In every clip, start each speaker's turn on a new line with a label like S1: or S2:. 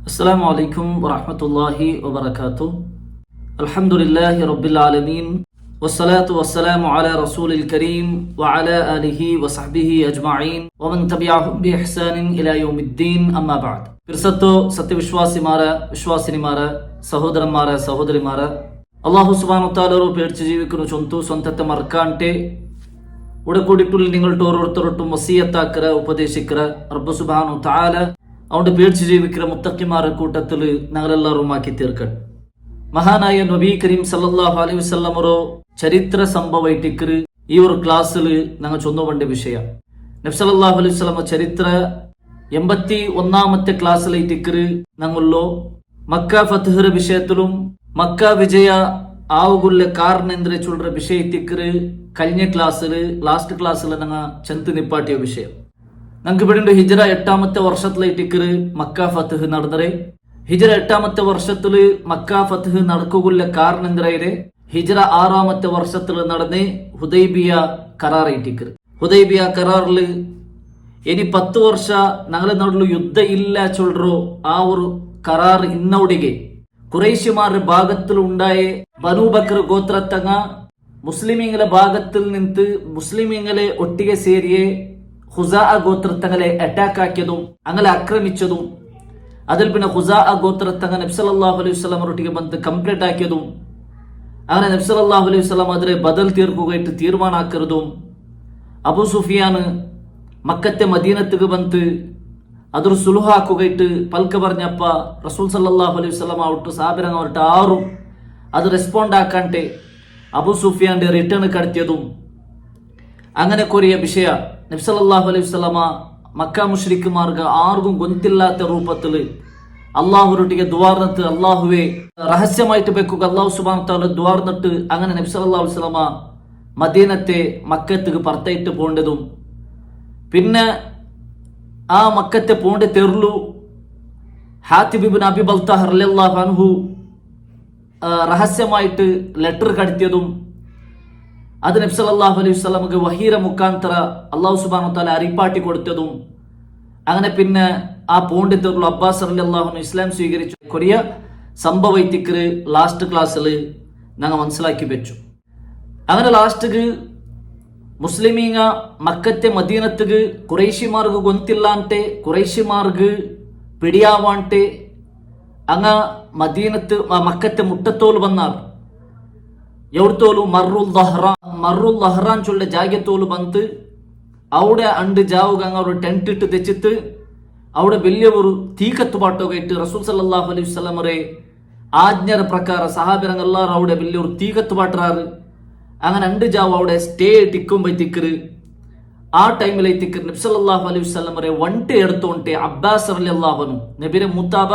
S1: السلام عليكم ورحمة الله وبركاته. الحمد لله رب العالمين والصلاة والسلام على رسول الكريم وعلى آله وصحبه أجمعين ومن تبعهم بإحسان إلى يوم الدين أما بعد. പിർസത്തോ സത്യവിശ്വാസിമാരെ വിശ്വാസിനിമാരെ സഹോദരന്മാരെ സഹോദരിമാരെ അള്ളാഹു സുബ്ഹാനഹു വതആലರು പേടിച്ച് ജീവിക്കുന്ന ചൊന്തു സ്വന്തത്തെ മറക്കാണ്ടെ ഉടകൂടിട്ടുള്ള നിങ്ങളുടെ ഓരോരുത്തരോട്ടും വസിയത്താക്കര ഉപദേശിക്കര റബ്ബ് സുബ്ഹാനഹു വതആല അവന്റെ പേടിച്ച് ജീവിക്കുന്ന മുത്തക്കിമാരുടെ കൂട്ടത്തിൽ ഞങ്ങളെല്ലാവരും ആക്കി തീർക്കട്ടെ. മഹാനായ നബി കരീം സല്ലല്ലാഹു അലൈഹി വസല്ലമರೋ ചരിത്ര സംഭവ ഇട്ടിക്കറ് ഈ ഒരു ക്ലാസ്സിൽ ഞങ്ങൾ ചൊന്നുകൊണ്ട വിഷയം നബി സല്ലല്ലാഹു അലൈഹി വസല്ലമ ചരിത്ര 81ാമത്തെ ക്ലാസ്സിലേറ്റിക്കറ് ഞങ്ങളോ മക്ക ഫത്ഹ് വിഷയത്തിലും മക്ക വിജയ ആവുകുള്ള കാരണെന്തര ചൊല്ലുന്ന വിഷയത്തിക്കറ് കഴിഞ്ഞ ക്ലാസ്സിൽ ലാസ്റ്റ് ക്ലാസ്സിൽ ഞങ്ങൾ ചെന്ത് നിപ്പാട്ടിയ വിഷയം ഞങ്ങൾക്ക് ഇവിടെ ഹിജ്റ 8ാമത്തെ വർഷത്തിലേറ്റിക്കറ് മക്ക ഫത്ഹ് നടന്നേ. ഹിജ്റ 8ാമത്തെ വർഷത്തിൽ മക്ക ഫത്ഹ് നടക്കുക കാരണെന്തരേ ഹിജ്റ 6ാമത്തെ വർഷത്തിൽ നടന്ന് ഹുദൈബിയ കരാർ ഇട്ടിക്കറ്. ഹുദൈബിയ കരാറിൽ ഇനി 10 ವರ್ಷ ഞങ്ങളെ നടുള്ള യുദ്ധ ഇല്ല ചൊല്ലോ ആ ഒരു കരാർ ഇന്നോടിಗೆ കുറേശ്യമാരുടെ ഭാഗത്തിൽ ഉണ്ടായ ബനൂബക്കർ ഗോത്രത്തങ്ങ മുസ്ലിമീങ്ങളെ ഭാഗത്തിൽ നിന്ന് മുസ്ലിമീങ്ങളെ ഒട്ടിಗೆ ಸೇರಿಯೇ ഹുസാ ഗോത്രത്തങ്ങളെ അറ്റാക്ക് ആക്കിയതും അങ്ങനെ ആക്രമിച്ചതും അതിൽ പിന്നെ ഹുസാ ഗോത്രത്തങ്ങ നബി സല്ലല്ലാഹു അലൈഹി വസല്ലം ഒട്ടിಗೆ ಬಂದು ಕಂಪ್ಲೀಟ್ ആക്കിയതും അങ്ങനെ നബി സല്ലല്ലാഹു അലൈഹി വസല്ലം അതിലെ ബദൽ തീർക്കുകയായിട്ട് തീരുമാനാക്കരുതും അബൂ സുഫിയാൻ മക്കത്തെ മദീനത്തിക്ക് ಬಂದು അതൊരു സുലുഹ് ആക്കുകയായിട്ട് പൽക്ക പറഞ്ഞപ്പ റസൂൽ സല്ലല്ലാഹു അലൈഹി വസല്ലം ഔട്ട് സാബിരങ്ങ അവരുടെ ആറും അത് റെസ്പോണ്ട് ആക്കാണ്ടെ അബൂ സുഫിയാന്റെ റിട്ടേൺ കടത്തിയതും അങ്ങനെ കൊറിയ വിഷയ നബി സല്ലല്ലാഹു അലൈഹി വസല്ലമ മക്ക മുശ്രിക്കുമാർക്ക് ആർക്കും ഗൊಂತಿല്ലാത്ത രൂപത്തിൽ അള്ളാഹുരൊട്ടിಗೆ ദ്വാർന്നിട്ട് അള്ളാഹുവെ രഹസ്യമായിട്ട് വെക്കുക അള്ളാഹു സുബ്ഹാനഹു വതആല ദ്വാർന്നിട്ട് അങ്ങനെ നബി സല്ലല്ലാഹു അലൈഹി വസല്ലമ മദീനത്തെ മക്കത്തേക്ക് പറത്തയിട്ട് പോണ്ടതും പിന്നെ ആ മക്കത്തെ പോണ്ട തെർലു ഹാത്തിബ് ഇബ്നു അബി ബൽതഹ റളിയല്ലാഹു അൻഹു രഹസ്യമായിട്ട് ലെറ്റർ കടത്തിയതും അത് നബി സല്ലല്ലാഹു അലൈഹി വസല്ലമക്ക് വഹീര മുഖാന്തര അല്ലാഹു സുബ്ഹാനഹു വതആല അറിയിപ്പാട്ടി കൊടുത്തതും അങ്ങനെ പിന്നെ ആ പോണ്ടിത്തുള്ള അബ്ബാസ് റളിയല്ലാഹു അൻഹു ഇസ്ലാം സ്വീകരിച്ചു കൊറിയ സംഭവത്തിക്ക് ലാസ്റ്റ് ക്ലാസ്സിൽ ഞങ്ങൾ മനസ്സിലാക്കി വെച്ചു. അങ്ങനെ ലാസ്റ്റ് മുസ്ലിമീങ്ങ മക്കത്തെ മദീനത്തുക്ക് കുറേശ്യമാർക്ക് ഗൊಂತಿല്ലാಂತೆ കുറേശ്യമാർക്ക് പിടിയാവാಂತೆ അങ്ങ മദീനത്ത് മക്കത്തെ മുട്ടത്തോല് വന്നാർ എവിടത്തോലു മറുൽ ദഹ്റാൻ ചൊല്ല ജാഗ്യത്തോല് ಬಂದು അവിടെ അണ്ട് ജാവുക അങ്ങ ഒരു ടെന്റ് ഇട്ട് തെച്ചിട്ട് അവിടെ വലിയ ഒരു തീ കത്തുപാട്ടോകയിട്ട് റസൂൽ സല്ലല്ലാഹു അലൈഹി വസല്ലമരെ ആജ്ഞರ പ്രಕಾರ സഹാബിരങ്ങെല്ലാരും അവിടെ വലിയ ഒരു തീ കത്തുപാട്ടറാറ് അങ്ങനെ അണ്ട് ജാവ് അവിടെ സ്റ്റേ ടിക്കുമ്പോഴത്തേക്ക് ആ ടൈമിലേക്ക് നബി സല്ലല്ലാഹു അലൈഹി വസല്ലമരെ വണ്ടി എടുത്തോണ്ടെ അബ്ബാസ് റളിയല്ലാഹു അൻഹു നബിയുടെ മുത്താബ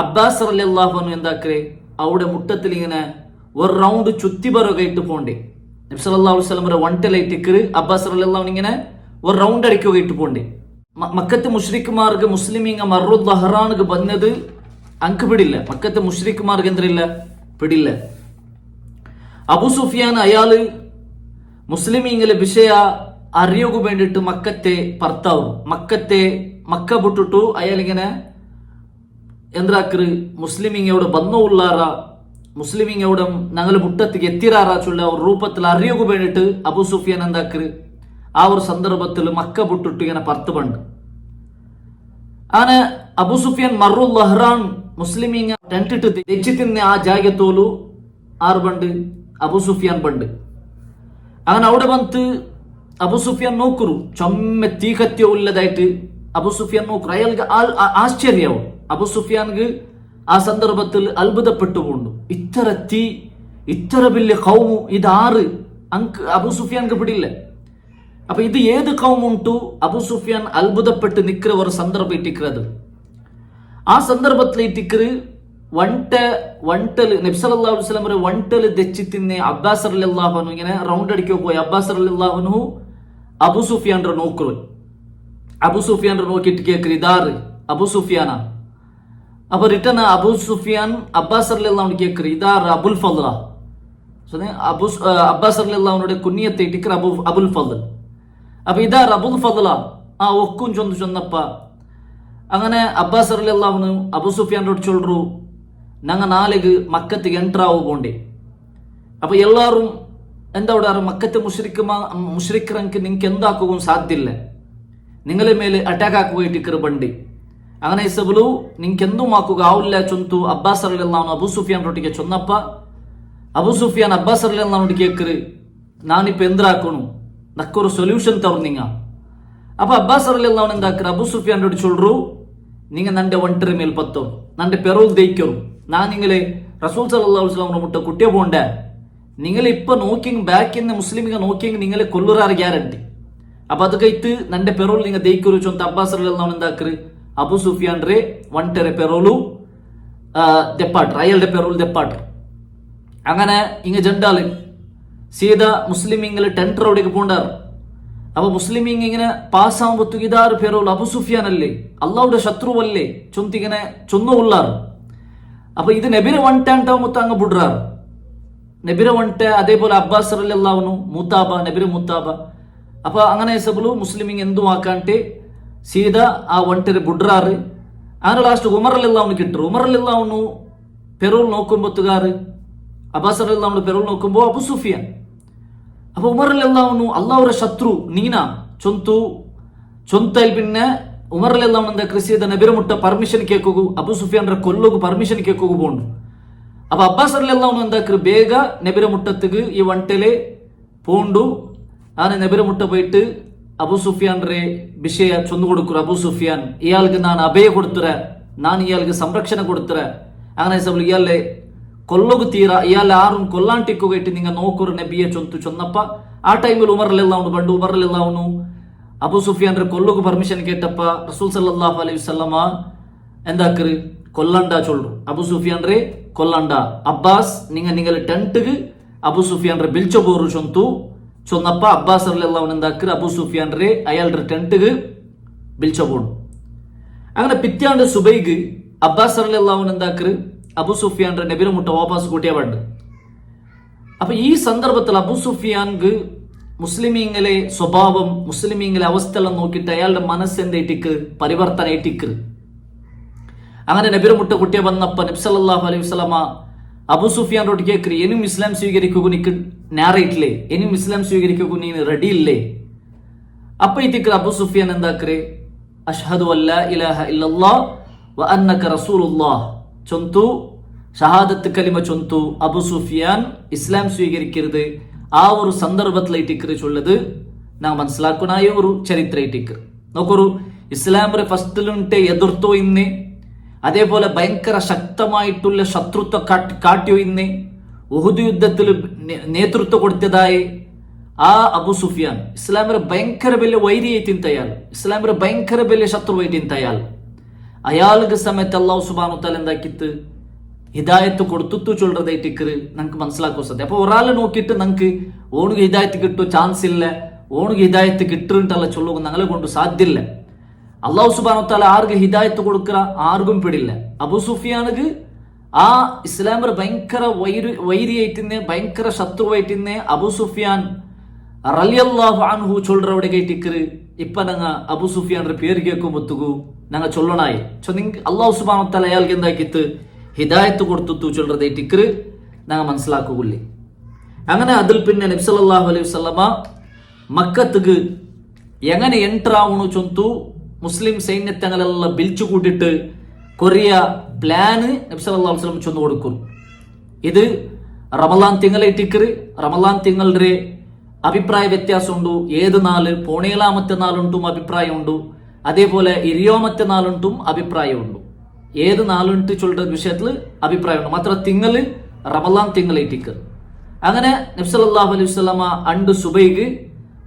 S1: അബ്ബാസ് റളിയല്ലാഹു അൻഹു എന്താക്കേ അവിടെ മുട്ടത്തിൽ ഇങ്ങനെ ഒരു റൗണ്ട് ചുറ്റി ബറുകയിട്ട് പോണ്ടേ. നബി സല്ലല്ലാഹു അലൈഹി വസല്ലമരെ വണ്ടിലേറ്റിക്ക് അബ്ബാസ് റളിയല്ലാഹു അൻഹു ഇങ്ങനെ ഒരു റൗണ്ട് അടിക്കുകയിട്ട് പോണ്ടേ. മക്കത്തെ മുശ്രിക്കുമാർക്ക് മുസ്ലിമീങ്ങ മറുൽ ദഹ്റാനിക്ക് വന്നത് അങ്ക് പിടില്ല. മക്കത്തെ മുശ്രിക്കുമാർക്ക് എന്തരില്ല പിടില്ല. അബൂ സുഫിയാൻ അയാള് മുസ്ലിമീങ്ങളെ വിഷയ അറിയുക വേണ്ടിട്ട് മക്കത്തെ ഭർത്താവും മക്ക ಬಿಟ್ಟಿಟ್ಟು അയാളിങ്ങനെ എന്താക്കറ് മുസ്ലിമീങ്ങയോട് ബന്ധമുള്ളാറ മുസ്ലിമീങ്ങയോട് ഞങ്ങൾ മുട്ടത്തിക്ക് എത്തിരാറാ ചൊല്ല ഒരു രൂപത്തിൽ അറിയുക വേണ്ടിട്ട് അബൂ സുഫിയാൻ എന്താക്കറ് ആ ഒരു സന്ദർഭത്തിൽ മക്ക ಬಿಟ್ಟಿಟ್ಟು ഇങ്ങനെ പുറത്ത് പണ്ട് അങ്ങനെ അബൂ സുഫിയാൻ മറുൽ ദഹ്റാൻ മുസ്ലിമീങ്ങ ടെന്റിട്ട് തെച്ചി തിന്നെ ആ ജാഗ്യത്തോലു ആറ് പണ്ട് അബൂ സുഫിയാൻ പണ്ട് അങ്ങനെ അവിടെ ಬಂದು അബൂ സുഫിയാൻ നോക്കರು ചൊമ്മ തീ കത്തിയോ ഉള്ളതായിട്ട് അബൂ സുഫിയാൻ നോക്കರು അയാൾക്ക് ആശ്ചര്യവും അബൂ സുഫിയാൻക്ക് ആ സന്ദർഭത്തിൽ അത്ഭുതപ്പെട്ടു പോണ്ടു ഇത്ര തീ ഇത്ര വലിയ കൗമു ഇത് ആറ് അങ്ക് അബൂ സുഫിയാൻക്ക് പിടിയില്ല. അപ്പൊ ഇത് ഏത് കൗമുണ്ടു അബൂ സുഫിയാൻ അത്ഭുതപ്പെട്ട് നിൽക്കുന്ന ഒരു സന്ദർഭം ഇട്ടിക്കുന്നത്. ആ സന്ദർഭത്തിൽ ഇട്ടിക്കറ് വണ്ടല് നബി സല്ലല്ലാഹു അലൈഹി വസല്ലം വണ്ടല് തെച്ചി തിന്നെ അബ്ബാസ് റളിയല്ലാഹു അൻഹു ഇങ്ങനെ റൗണ്ട് അടിക്കുക പോയി അബ്ബാസ് റളിയല്ലാഹു അൻഹു അബൂ സുഫിയാന്റെ നോക്കറ് അബൂ സുഫിയാന്റെ നോക്കിയിട്ട് കേൾക്കറ് ഇതാറ് അബൂ സുഫിയാനാ. അപ്പൊ റിട്ടേൺ അബൂ സുഫിയാൻ അബ്ബാസ് റളിയല്ലാഹു അൻഹു കേൾക്കറ് ഇതാറ് അബുൽ ഫദ്ല. അബ്ബാസ് റളിയല്ലാഹു അൻഹുടെ കുഞ്ഞിയത്തെ ഇട്ടിക്കറ് അബുൽ ഫദ്ൽ. അപ്പൊ ഇതാറ് അബുൽ ഫദ്ല ആ ഒക്കും ചൊന്നപ്പ അങ്ങനെ അബ്ബാസ് റളിയല്ലാഹു അബു സുഫിയാനോട് ചൊല്ലു, ഞങ്ങ നാളേക്ക് മക്കത്തേക്ക് എൻ്റർ ആവുകോണ്ടേ. അപ്പൊ എല്ലാവരും എന്താ പറയാറ്, മക്കത്തെ മുഷ്രിക്കറങ്ക് നിങ്ങൾക്ക് എന്താക്കുകയും സാധ്യമില്ല, നിങ്ങളെ മേലെ അറ്റാക്ക് ആക്കുകയായിട്ട് ബണ്ടി. അങ്ങനെ ഇസബുലു നിങ്ങൾക്ക് എന്തും ആക്കുക ആവില്ല ചൊന്തു അബ്ബാസ് റളിയല്ലാഹു അബു സുഫിയാനൊട്ടിಗೆ ചൊന്നപ്പ അബു സുഫിയാൻ അബ്ബാസ് റളിയല്ലാഹു കേക്കറ്, നാനിപ്പോ എന്തിനാക്കണു, നക്കൊരു സൊല്യൂഷൻ തരുന്നിങ്ങ. അപ്പൊ അബ്ബാസ് റളിയല്ലാഹു എന്താക്കറ്, അബു സുഫിയാനോട് ചൊല്ലു, നിങ്ങൾ നന്റെ ഒണ്ടര മേൽ പത്തോ നന്റെ പെറോൽ ദയിക്കോ, ഞാൻ നിങ്ങളെ റസൂൽ സല്ലല്ലാഹു അലൈഹി വസല്ലം മുട്ട കുട്ടിയെ പോണ്ട, നിങ്ങൾ ഇപ്പൊ നോക്കിങ് ബാക്കിന്ന് മുസ്ലിമിക നോക്കിങ് നിങ്ങളെ കൊല്ലുറാറ് ഗ്യാരണ്ടി. അപ്പൊ അത് കഴിത്ത് നന്റെ പെറോൾ നിങ്ങൾ ദയിക്കൊരു ചൊന്ത അബ്ബാസ് റളിയല്ലാഹു എന്താക്കറ്, അബു സുഫിയാൻ റേ ഒണ്ടര പെറോളു ദെപ്പാട്ടർ, അയാളുടെ പെറോൾ ദെപ്പാട്ടർ. അങ്ങനെ ഇങ്ങ ജണ്ടാല് സീത മുസ്ലിമിങ്ങള് ടെൻഡറോടേക്ക് പോണ്ടാറ്. അപ്പൊ മുസ്ലിമീങ് ഇങ്ങനെ പാസ്സാകുമ്പോ ഇതാറ് പെറോൾ അബു സുഫിയാൻ അല്ലേ, അള്ളാഹുടെ ശത്രുവല്ലേ ചൊന്തിങ്ങനെ ചൊന്നുള്ളാറ്. അപ്പൊ ഇത് നബിരെ വണ്ടാണ്ടാവുമ്പോ അങ്ങ് ബുഡ്റാറ്, നബിരെ വണ്ട. അതേപോലെ അബ്ബാസ് റളിയല്ലാഹു മൂത്താബ, നബിരെ മൂത്താബ. അപ്പൊ അങ്ങനെ സബുലു മുസ്ലിമിങ് എന്തും ആക്കാണ്ട് സീത ആ ഒണ്ടര ബുഡ്റാറ്. അങ്ങനെ ലാസ്റ്റ് ഉമർ റളിയല്ലാഹു കിട്ടു. ഉമർ റളിയല്ലാഹു പെറോൾ നോക്കുമ്പോത്തുകാറ് അബ്ബാസ് റളിയല്ലാഹു പെറോൾ നോക്കുമ്പോ അബു സുഫിയാൻ. അപ്പൊ ഉമർ റളിയല്ലാഹു അള്ളാഹുടെ ശത്രു നീന ചൊന്തു ചൊന്തയിൽ. പിന്നെ ഉമർ റളിയല്ലാഹു എന്താ കൃഷിയുടെ നബിരെ മുട്ട പെർമിഷൻ കേൾക്കൂ, അബു സുഫിയാന്റെ കൊല്ലുകു പെർമിഷൻ കേൾക്കൂ പോണ്ടു. അപ്പൊ അബ്ബാസ് റളിയല്ലാഹു എന്താക്കു, ಬೇಗ നബിരെ മുട്ടത്തുക്ക് ഈ വണ്ടലെ പോണ്ടു. അങ്ങനെ നബിരെ മുട്ട പോയിട്ട് അബു സുഫിയാന്റെ വിഷയ ചൊന്നു കൊടുക്കു. അബു സുഫിയാൻ, ഇയാൾക്ക് ഞാൻ അഭയ കൊടുത്തുര, ഞാൻ ഇയാൾക്ക് സംരക്ഷണ കൊടുത്തുര. അങ്ങനെ ഇയാളെ കൊല്ലുകു തീര, ഇയാളെ ആരും കൊല്ലാണ്ടിക്കുകയായിട്ട് നിങ്ങൾ നോക്കൊരു നബിയെ ചൊന്തു ചൊന്നപ്പ ആ ടൈമിൽ ഉമർ റളിയല്ലാഹു പണ്ട് ഉമർ റളിയല്ലാഹു അബു സുഫിയാന്റെ കൊല്ലുകു പെർമിഷൻ കേട്ടപ്പ റസൂൽ സല്ലല്ലാഹു അലൈഹി വസല്ലമ എന്താക്കറ്, കൊല്ലണ്ട ചൊല്ലു, അബു സുഫിയാന്റെ കൊല്ലണ്ട. അബ്ബാസ് നിങ്ങൾ ടെൻറ്റുക്ക് അബു സുഫിയാന്റെ ബിൽച്ചോ പോറു ചൊന്തു ചൊന്നപ്പ അബ്ബാസ് റളിയല്ലാഹു എന്താക്കറ്, അബു സുഫിയാന്റെ അയാളുടെ ടെൻറ്റുക്ക് ബിൽച്ചോ പോണു. അങ്ങനെ പിറ്റാണ്ട് സുബൈക്ക് അബ്ബാസ് റളിയല്ലാഹു എന്താക്കറ്, അബു സുഫിയാന്റെ നബിരെ മുട്ട വാപസ് കൂട്ടിയ പണ്ട്. അപ്പൊ ഈ സന്ദർഭത്തിൽ അബു സുഫിയാൻക്ക് മുസ്ലിമീങ്ങളെ സ്വഭാവം, മുസ്ലിമീങ്ങളെ അവസ്ഥയെല്ലാം നോക്കിയിട്ട് അയാളുടെ മനസ്സെന്തേറ്റിക്ക് പരിവർത്തന ഏറ്റിക്ക്. അങ്ങനെ നബിരെ മുട്ട കുട്ടിയെ വന്നപ്പ നബി സല്ലല്ലാഹു അലൈഹി വസല്ലമ അബു സുഫിയാനോട് കേൾക്കറി, ഇനിയും ഇസ്ലാം സ്വീകരിക്കുക നിക്ക് നേറിയിട്ടില്ലേ, ഇനിയും ഇസ്ലാം സ്വീകരിക്കുക നീ റെഡി ഇല്ലേ? അപ്പൊ ഇത്തിക്ക് അബു സുഫിയാൻ എന്താക്കറേ, അഷ്ഹദു അല്ലാ ഇലാഹ ഇല്ലല്ലാഹ് വ അന്നക റസൂലുള്ളാഹ് ചൊന്തു, ഷഹാദത്ത് കലിമ ചൊന്തു. അബു സുഫിയാൻ ഇസ്ലാം സ്വീകരിക്കരുത്. ആ ഒരു സന്ദർഭത്തിലേറ്റിക്കറ് ചൊല്ലത് നാം മനസ്സിലാക്കുന്ന ഒരു ചരിത്രേറ്റിക്കറ് നോക്കൊരു ഇസ്ലാമിന്റെ ഫസ്റ്റിലുണ്ടെ എതിർത്തോ ഇന്ന്, അതേപോലെ ഭയങ്കര ശക്തമായിട്ടുള്ള ശത്രുത്വ കാട്ടിയോ ഇന്ന്, ഉഹുദ് യുദ്ധത്തിൽ നേതൃത്വം കൊടുത്തതായി ആ അബു സുഫിയാൻ ഇസ്ലാമിന്റെ ഭയങ്കര വലിയ വൈരിയായിട്ടിന്തയാൾ, ഇസ്ലാമിന്റെ ഭയങ്കര വലിയ ശത്രുവായിട്ടിന്തയാൾ. അയാൾക്ക് സമയത്ത് അള്ളാഹു സുബ്ഹാനഹു വതആല എന്താക്കിത്ത് ഹിദായത്ത് കൊടുത്തു ചൊല്ലതായിട്ടിക്കറ് നമുക്ക് മനസ്സിലാക്കുക സാധ്യത. അപ്പൊ ഒരാളെ നോക്കിയിട്ട് നമുക്ക് ഓണുക്ക് ഹിദായത്ത് കിട്ടുമോ ചാൻസ് ഇല്ല, ഓണുക്ക് ഹിദായത്ത് കിട്ടുന്നുണ്ടല്ല ചൊല്ലുക ഞങ്ങളെ കൊണ്ട് സാധ്യമില്ല. അള്ളാഹു സുബ്ഹാനഹു വതആല ആർക്ക് ഹിദായത്ത് കൊടുക്കുക ആർക്കും പിടില്ല. അബു സുഫിയാനുക്ക് ആ ഇസ്ലാമിന്റെ ഭയങ്കര വൈരിയായിട്ടിന്നെ, ഭയങ്കര ശത്രുവായിട്ടിന്നെ അബു സുഫിയാൻ റളിയല്ലാഹു അൻഹു ചൊല്ലറവിടെ കേട്ടിക്കറ്. ഇപ്പൊ ഞങ്ങ അബു സുഫിയാന്റെ പേര് കേൾക്കുമ്പോത്തുകു ഞങ്ങൾ ചൊല്ലണായി അള്ളാഹു സുബ്ഹാനഹു വതആല അയാൾക്ക് എന്താക്കിത്ത് ഹിദായത്ത് കൊടുത്തു ചൊല്ലറതേറ്റിക്കറ് ഞങ്ങൾ മനസ്സിലാക്കുകയില്ലേ. അങ്ങനെ അതിൽ പിന്നെ നബി സല്ലല്ലാഹു അലൈഹി വസല്ലമ മക്കത്തുക്ക് എങ്ങനെ എൻ്റർ ആവണു ചൊന്തു മുസ്ലിം സൈന്യത്തങ്ങളെല്ലാം ബിൽച്ചു കൂട്ടിട്ട് കൊറിയ പ്ലാന് നബി സല്ലല്ലാഹു അലൈഹി വസല്ലം ചൊന്നു കൊടുക്കും. ഇത് റമളാൻ തിങ്കളേറ്റിക്കറ്. റമളാൻ തിങ്കളുടെ അഭിപ്രായ വ്യത്യാസമുണ്ടു. ഏത് നാള് പോണേലാമത്തെ നാളുണ്ടും അഭിപ്രായമുണ്ടു, അതേപോലെ ഇരുപതാമത്തെ നാളുണ്ടും അഭിപ്രായമുണ്ടു. ഏത് നാളുണ്ട് ചൊല്ലുന്ന വിഷയത്തിൽ അഭിപ്രായമുണ്ട്. മാത്രം തിങ്കള് റമളാൻ തിങ്കളേറ്റിക്കറ്. അങ്ങനെ നബി സല്ലല്ലാഹു അലൈഹി വസല്ലമ അണ്ട് സുബൈക്ക്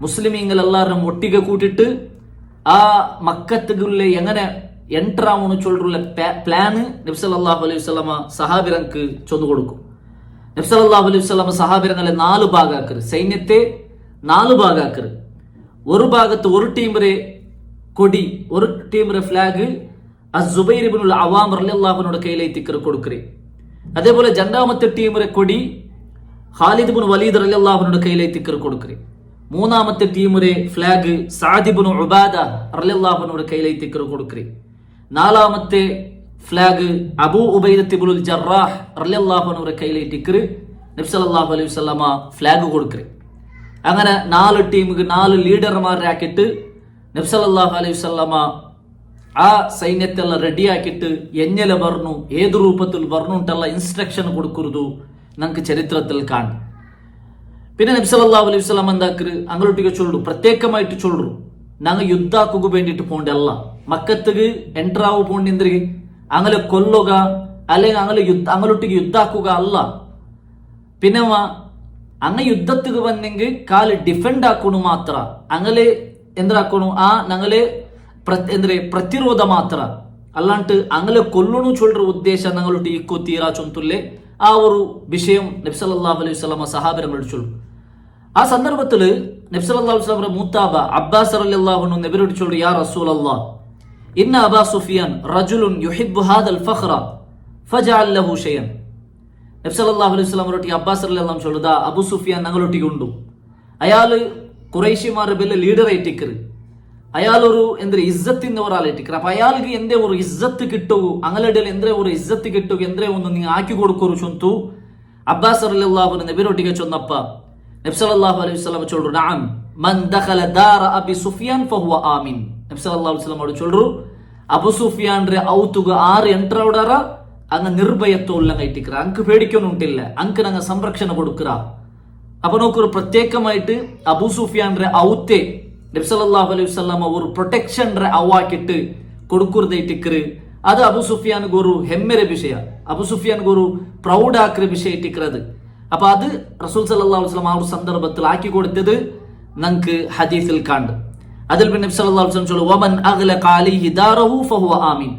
S1: മുസ്ലിമീങ്ങൾ എല്ലാവരും ഒട്ടിക കൂട്ടിട്ട് ആ മക്കത്തുകളിലെ എങ്ങനെ എൻ്റർ ആവുന്നു ചൊല്ലുള്ള പ്ലാന് നബി സല്ലല്ലാഹു അലൈഹി വസല്ലമ സഹാബിരങ്ങൾക്ക് ചൊന്നു കൊടുക്കും. നബി സല്ലല്ലാഹു അലൈഹി വസല്ലമ സഹാബിരങ്ങളെ 4 ഭാഗാക്കറ്, സൈന്യത്തെ 4 ഭാഗാക്കറ്. ഒരു ഭാഗത്ത് ഒരു ടീമിലെ കൊടി, ഒരു ടീമിലെ ഫ്ലാഗ് അസ്സുബൈർ ഇബ്നുൽ അവാം റളിയല്ലാഹു അൻഹുടെ കയ്യിലേറ്റിക്കറ് കൊടുക്കറ്. അതേപോലെ രണ്ടാമത്തെ ടീമിലെ കൊടി ഖാലിദ് ഇബ്നു വലീദ് റളിയല്ലാഹു അൻഹുടെ കയ്യിലേറ്റിക്കറ് കൊടുക്കറ്. മൂന്നാമത്തെ ടീമിലെ ഫ്ലാഗ് സഅദ് ഇബ്നു ഉബാദ റളിയല്ലാഹു അൻഹുടെ കയ്യിലേറ്റിക്കറ് കൊടുക്കറ്. നാലാമത്തെ ഫ്ലാഗ് അബൂ ഉബൈദത്ത് ഇബ്നുൽ ജറാഹ് റളിയല്ലാഹു അൻഹുവിന്റെ കയ്യിലേറ്റിക്കറ് നബി സല്ലല്ലാഹു അലൈഹി വസല്ലമ ഫ്ലാഗ് കൊടുക്കറ്. അങ്ങനെ 4 ടീമുക്ക് 4 ലീഡർമാരെ ആക്കിയിട്ട് നബി സല്ലല്ലാഹു അലൈഹി വസല്ലമ ആ സൈന്യത്തെല്ലാം റെഡിയാക്കിയിട്ട് എഞ്ഞല പറഞ്ഞു, ഏത് രൂപത്തിൽ പറഞ്ഞുകൊണ്ടുള്ള ഇൻസ്ട്രക്ഷൻ കൊടുക്കരുത് നമുക്ക് ചരിത്രത്തിൽ കാണും. പിന്നെ നബി സല്ലല്ലാഹു അലൈഹി വസല്ലം എന്താക്കറ് അങ്ങോട്ടേക്ക് ചൊല്ലു, പ്രത്യേകമായിട്ട് ചൊല്ലു, ഞങ്ങൾ യുദ്ധാക്കുക വേണ്ടിയിട്ട് പോണ്ടല്ല, മക്കത്തേക്ക് എൻ്റർ ആവുക പോണ്ടെന്തിരി അങ്ങനെ കൊല്ലുക അല്ലെങ്കിൽ അങ്ങോട്ടേക്ക് യുദ്ധാക്കുക അല്ല. പിന്നെ അങ്ങ് യുദ്ധത്തിക്ക് വന്നെങ്കിൽ കാല് ഡിഫെൻഡ് ആക്കണു മാത്ര, അങ്ങനെ എന്താക്കണു ആ ഞങ്ങള് പ്രതിരോധ മാത്ര അല്ലാണ്ട് അങ്ങനെ കൊല്ലണു ചൊല്ലற ഉദ്ദേശം ഞങ്ങളോട്ട് ഇക്കോ തീരാ ചൊന്തുല്ലേ ആ ഒരു വിഷയം നബി സല്ലല്ലാഹു അലൈഹി വസല്ലം സഹാബികളോട് ചൊല്ലു. ആ സന്ദർഭത്തിൽ നബി സല്ലല്ലാഹു അലൈഹി വസല്ലം മൂത്താബ അബ്ബാസ് റളിയല്ലാഹു അൻഹു നബിയോട് ചൊല്ലു, യാ റസൂലല്ലാഹ് ഇന്ന അബാ സുഫിയാൻ റജുലുൻ യുഹിബ്ബു ഹാദൽ ഫഖറ ഫജഅൽ ലഹു ഷൈഅൻ. നബി സല്ലല്ലാഹു അലൈഹി വസല്ലം അബ്ബാസ് റളിയല്ലാഹു അൻഹു ചൊല്ലുദാ അബൂ സുഫിയാൻ ഞങ്ങളൊട്ടിക്ക് ഉണ്ട്, അയാള് ഖുറൈശിമാരുടെ ബെല്ല ലീഡർ ആയിട്ടിക്കറ്, അയാളൊരു ഇസ്സത്തിന്റെ ഒരാളായിട്ടിക്കറ്. അപ്പൊ അയാൾക്ക് എന്തേ ഒരു ഇസ്സത്ത് കിട്ടൂ, അങ്ങയുടെ എന്തേ ഒരു ഇസ്സത്ത് കിട്ടൂ, എന്തേ ഒന്ന് നിങ്ങൾ ആക്കി കൊടുക്കൊരു ചൊന്തു അബ്ബാസ് റളിയല്ലാഹു അൻഹു നബിയോട്ടിക്ക് ചൊന്നപ്പ നബി സല്ലല്ലാഹു അലൈഹി വസല്ലം ചൊല്ലു, നഅം മൻ ദഖല ദാറ അബി സുഫിയാൻ ഫഹുവ ആമിൻ. നബി സല്ലല്ലാഹു അലൈഹി വസല്ലം ചൊല്ലു, അബൂ സുഫിയാന്റെ ഔത്തുക 6 എൻട്ര ഔടാറ അങ്ങ് നിർഭയത്വം ഇട്ടിക്കറ, അങ്ക് പേടിക്കൊന്നും ഉണ്ടില്ല, അങ്ക് ഞങ്ങൾ സംരക്ഷണം കൊടുക്കറ. അപ്പൊ നോക്കൊരു പ്രത്യേകമായിട്ട് അബൂ സുഫിയാന്റെ ഔത്തെ നബി സല്ലല്ലാഹു അലൈഹി വസല്ലം ഒരു പ്രൊട്ടക്ഷൻ അവാക്കിട്ട് കൊടുക്കുറതായിട്ടിക്കറ്. അത് അബൂ സുഫിയാൻ ഒരു ഹെമ്മര വിഷയ, അബൂ സുഫിയാൻ ഒരു പ്രൗഡ് ആക്കിற വിഷയം ഇട്ടിക്കറത്. അപ്പൊ അത് റസൂൽ സല്ലല്ലാഹു അലൈഹി വസല്ലം ആ ഒരു സന്ദർഭത്തിൽ ആക്കി കൊടുത്തത് നമുക്ക് ഹദീസിൽ കണ്ട്. അതിൽ പിന്നെ നബി സല്ലല്ലാഹു അലൈഹി വസല്ലം ചൊല്ലു, വമൻ അഗ്ലഖ അലൈഹി ദാറഹു ഫഹുവ ആമിൻ.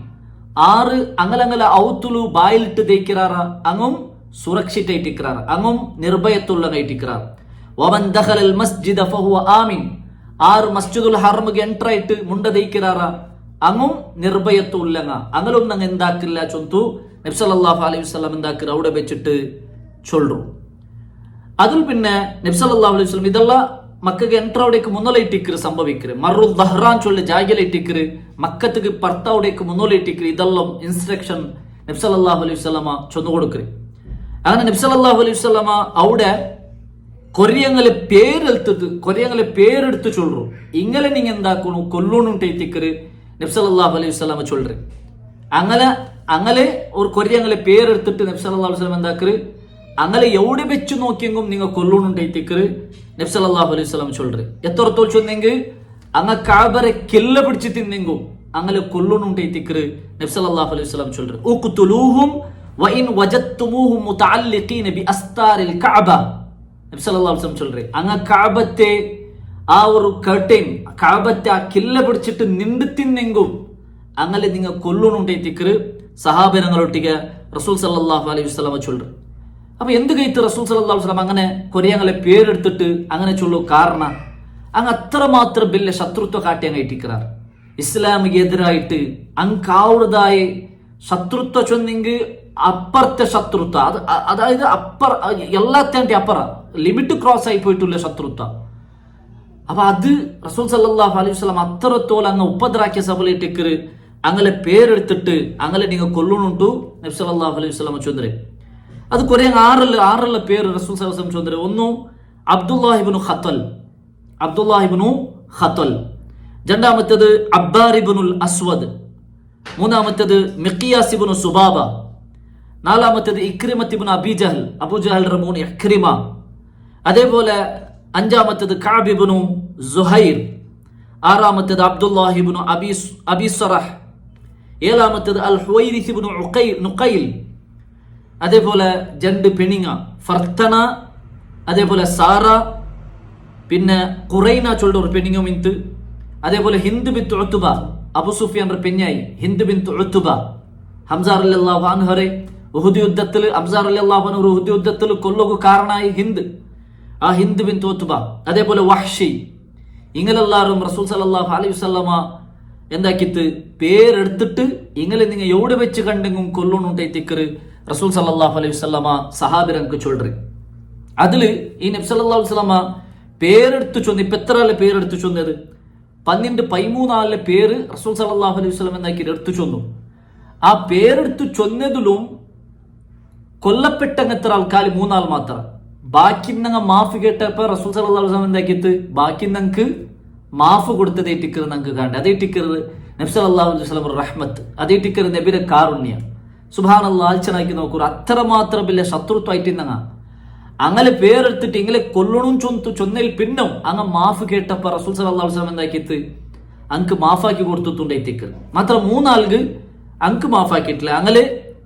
S1: 6 അങ്ങലങ്ങല ഔത്തുലു ബായിലിട്ട് തേക്കിറാറ അങ്ങും സുരക്ഷിതായിട്ടിക്കറാർ, അങ്ങും നിർഭയത്തുള്ളതായിട്ടിക്കറാർ. വമൻ ദഖലൽ മസ്ജിദ ഫഹുവ ആമിൻ. 6 മസ്ജിദുൽ ഹറമിಗೆ ಎಂಟರ್ ആയിട്ട് മുണ്ട തേക്കിറാറ അങ്ങും നിർഭയത്തുള്ളങ്ങ, അങ്ങലും ഞങ്ങൾ എന്താക്കില്ല ചൊന്തു നബി സല്ലല്ലാഹു അലൈഹി വസല്ലം എന്താക്കിற അവിടെ വെച്ചിട്ട് ചൊല്ലു. അതിൽ പിന്നെ നബി സല്ലല്ലാഹു അലൈഹി വസല്ലം ഇതെല്ലാം മക്കക്ക് എൻട്ര അവിടേക്ക് മുന്നോലിട്ടിക്കറ് സംഭവിക്കറ്. മറു ദഹ്റാൻ ചൊല്ലി ജാഗിലിട്ടിക്കറ്, മക്കത്തേക്ക് പർത്തവിടേക്ക് മുന്നോലിട്ടിക്കറ്. ഇതെല്ലാം ഇൻസ്ട്രക്ഷൻ നബി സല്ലല്ലാഹു അലൈഹി വസല്ലം ചൊന്നു കൊടുക്കറ്. അങ്ങനെ നബി സല്ലല്ലാഹു അലൈഹി വസല്ലം അവിടെ കൊറിയങ്ങളെ പേരെടുത്ത് ചൊല്ലു, ഇങ്ങനെ നിങ്ങൾ എന്താക്കണു കൊല്ലൂണുണ്ടെത്തിക്കറ് നബി സല്ലല്ലാഹു അലൈഹി വസല്ലം ചൊല്ലറ്. അങ്ങനെ ഒരു കൊറിയങ്ങളെ പേരെടുത്തിട്ട് നബി സല്ലല്ലാഹു അലൈഹി വസല്ലം എന്താക്കറ് അങ്ങനെ എവിടെ വെച്ച് നോക്കിയെങ്കും നിങ്ങൾ കൊല്ലൂണുണ്ടെത്തിക്കറ് നബി സല്ലല്ലാഹു അലൈഹി വസല്ലം ചൊല്ലറ്. എത്രത്തോൾ ചൊന്നെങ്കിൽ അങ്ങ കാബരെ കെല്ല പിടിച്ച് തിന്നെങ്കും അങ്ങനെ കൊല്ലൂണുണ്ടെത്തിക്കറ് നബി സല്ലല്ലാഹു അലൈഹി വസല്ലം ചൊല്ലറ്. ഉഖ്തുലൂഹും വഇൻ വജദ്തുമൂഹും മുതഅല്ലിഖീന ബിഅസ്താരിൽ കഅബ. നബി സല്ലല്ലാഹു അലൈഹി വസല്ലം ചൊല്ലറ്, അങ്ങ കഅബത്തെ ആ ഒരു കർട്ടൻ കഅബത്തെ ആ കില്ല പിടിച്ചിട്ട് നിണ്ട് തിന്നെങ്കും അങ്ങനെ നിങ്ങൾ കൊല്ലൂണുണ്ടെത്തിക്കറ് സഹാബിനങ്ങളൊട്ടിക്ക് റസൂൽ സല്ലല്ലാഹു അലൈഹി വസല്ലം ചൊല്ലറ്. അപ്പൊ എന്ത് കഴിത്ത് റസൂൽ സല്ലല്ലാഹു അലൈഹി വസല്ലം അങ്ങനെ കൊറിയങ്ങളെ പേരെടുത്തിട്ട് അങ്ങനെ ചൊല്ലു? കാരണം അങ്ങ് അത്രമാത്രം വലിയ ശത്രുത്വ കാട്ടി അങ്ങ് ഇട്ടിക്കറാർ. ഇസ്ലാമിക്ക് എതിരായിട്ട് അങ്ങാവുന്നതായ ശത്രുത്വ ചൊന്നെങ്കിൽ അപ്പുറത്തെ ശത്രുത്വ, അതായത് എല്ലാത്തേണ്ടി അപ്പുറ ലിമിറ്റ് ക്രോസ് ആയി പോയിട്ടുള്ള ശത്രുത്വ. അപ്പൊ അത് റസൂൽ സല്ലല്ലാഹു അലൈഹി വസല്ലം അത്രത്തോളം അങ്ങ് ഉപദ്രാക്കിയ സഭയിട്ടിക്കറ് അങ്ങനെ പേരെടുത്തിട്ട് അങ്ങനെ നിങ്ങൾ കൊല്ലണുണ്ടു നബി സല്ലല്ലാഹു അലൈഹി വസല്ലം ചൊന്നരെ. അത് കുറെ ആറുള്ള പേര് റസൂൽ സല്ലല്ലാഹു അലൈഹി വസല്ലം ചൊന്നരെ. ഒന്ന് അബ്ദുല്ലാഹിബ്നു ഖത്തൽ, രണ്ടാമത്തേത് അബ്ബാറിബ്നുൽ അസ്വദ്, മൂന്നാമത്തേത് മിഖ്യാസ് ഇബ്നു സുബാബ, നാലാമത്തേത് ഇക്രിമത്ത് ഇബ്നു അബീ ജഹൽ, അബൂജഹലിന്റെ മോൻ ഇക്രിമ, അതേപോലെ അഞ്ചാമത്തേത് കഅബ് ഇബ്നു സുഹൈർ, ആറാമത്തേത് അബ്ദുല്ലാഹി ഇബ്നു അബീ സറഹ്, ഏഴാമത്തേത് അൽ ഹുവൈരിസ് ഇബ്നു നുഖൈൽ, അതേപോലെ 2 പെണിങ്ങ ഫർത്തന, അതേപോലെ സാറ, പിന്നെ ഖുറൈന ചൊല്ലുന്ന ഒരു പെണ്ണിങ്ങും ഇന്ന്, അതേപോലെ ഹിന്ദ് ബിൻത് ഉത്ബ, അബൂ സുഫിയാന്റെ പെണ്ണായി ഹിന്ദ് ബിൻത് ഉത്ബ, ഹംസ റളിയല്ലാഹു അൻഹുരെ ഉഹുദ് യുദ്ധത്തിൽ ഹംസ റളിയല്ലാഹു അൻഹു ഉഹുദ് യുദ്ധത്തിൽ കൊല്ലുക കാരണമായി ആ ഹിന്ദ് ബിൻത് ഉത്ബ, അതേപോലെ വഹ്ഷി, ഇങ്ങനെല്ലാവരും റസൂൽ സല്ലല്ലാഹു അലൈഹി വസല്ലമ എന്താക്കിത്ത് പേരെടുത്തിട്ട് ഇങ്ങനെ നിങ്ങൾ എവിടെ വെച്ച് കണ്ടെങ്കും കൊല്ലണുണ്ടെത്തിക്കറ് റസൂൽ സല്ലല്ലാഹു അലൈഹി വസല്ലമ സഹാബിരങ്ങൾക്ക് ചൊല്ലറ്. അതില് ഈ നബി സല്ലല്ലാഹു അലൈഹി വസല്ലമ പേരെടുത്ത് ചൊന്ന്, ഇപ്പൊ എത്ര ആളെ പേരെടുത്ത് ചൊന്നത്? 13 പേര് റസൂൽ സല്ലല്ലാഹു അലൈഹി വസല്ലം എന്താക്കി എടുത്തു ചൊന്നു. ആ പേരെടുത്ത് ചൊന്നതിലും കൊല്ലപ്പെട്ടങ്ങ് എത്ര ആൾക്കാർ? 3 ആൾ മാത്രം. ബാക്കി മാഫ് കേട്ടപ്പോ റസൂൽ സല്ലല്ലാഹു അലൈഹി വസല്ലം എന്താക്കിയത്? ബാക്കി ഞങ്ങൾക്ക് മാഫ് കൊടുത്തത് ഏറ്റിക്കരുത് ഞങ്ങൾക്ക് കണ്ട്. അതേ ടിക്കരുത് നബി സല്ലല്ലാഹു അലൈഹി വസല്ലം റഹ്മത്ത്, അതേ ടിക്കരുത് നബിയുടെ കാരുണ്യ. സുബ്ഹാനല്ലാഹ്, ആലോചനാക്കി നോക്കൂ. അത്രമാത്രം വലിയ ശത്രുത്വമായിട്ട് ഇന്നങ്ങ അങ്ങനെ പേരെടുത്തിട്ട് ഇങ്ങനെ കൊല്ലണം ചൊന്നയിൽ പിന്നും അങ്ങ് മാഫ് കേട്ടപ്പോ റസൂൽ സല്ലല്ലാഹു അലൈഹി വസല്ലം എന്താക്കിയത്? അങ്ക് മാഫാക്കി കൊടുത്തിട്ടുണ്ട് എത്തിക്കരുത്. മാത്രം 3 ആൾക്ക് അങ്ക് മാഫാക്കിയിട്ടില്ല. അങ്ങനെ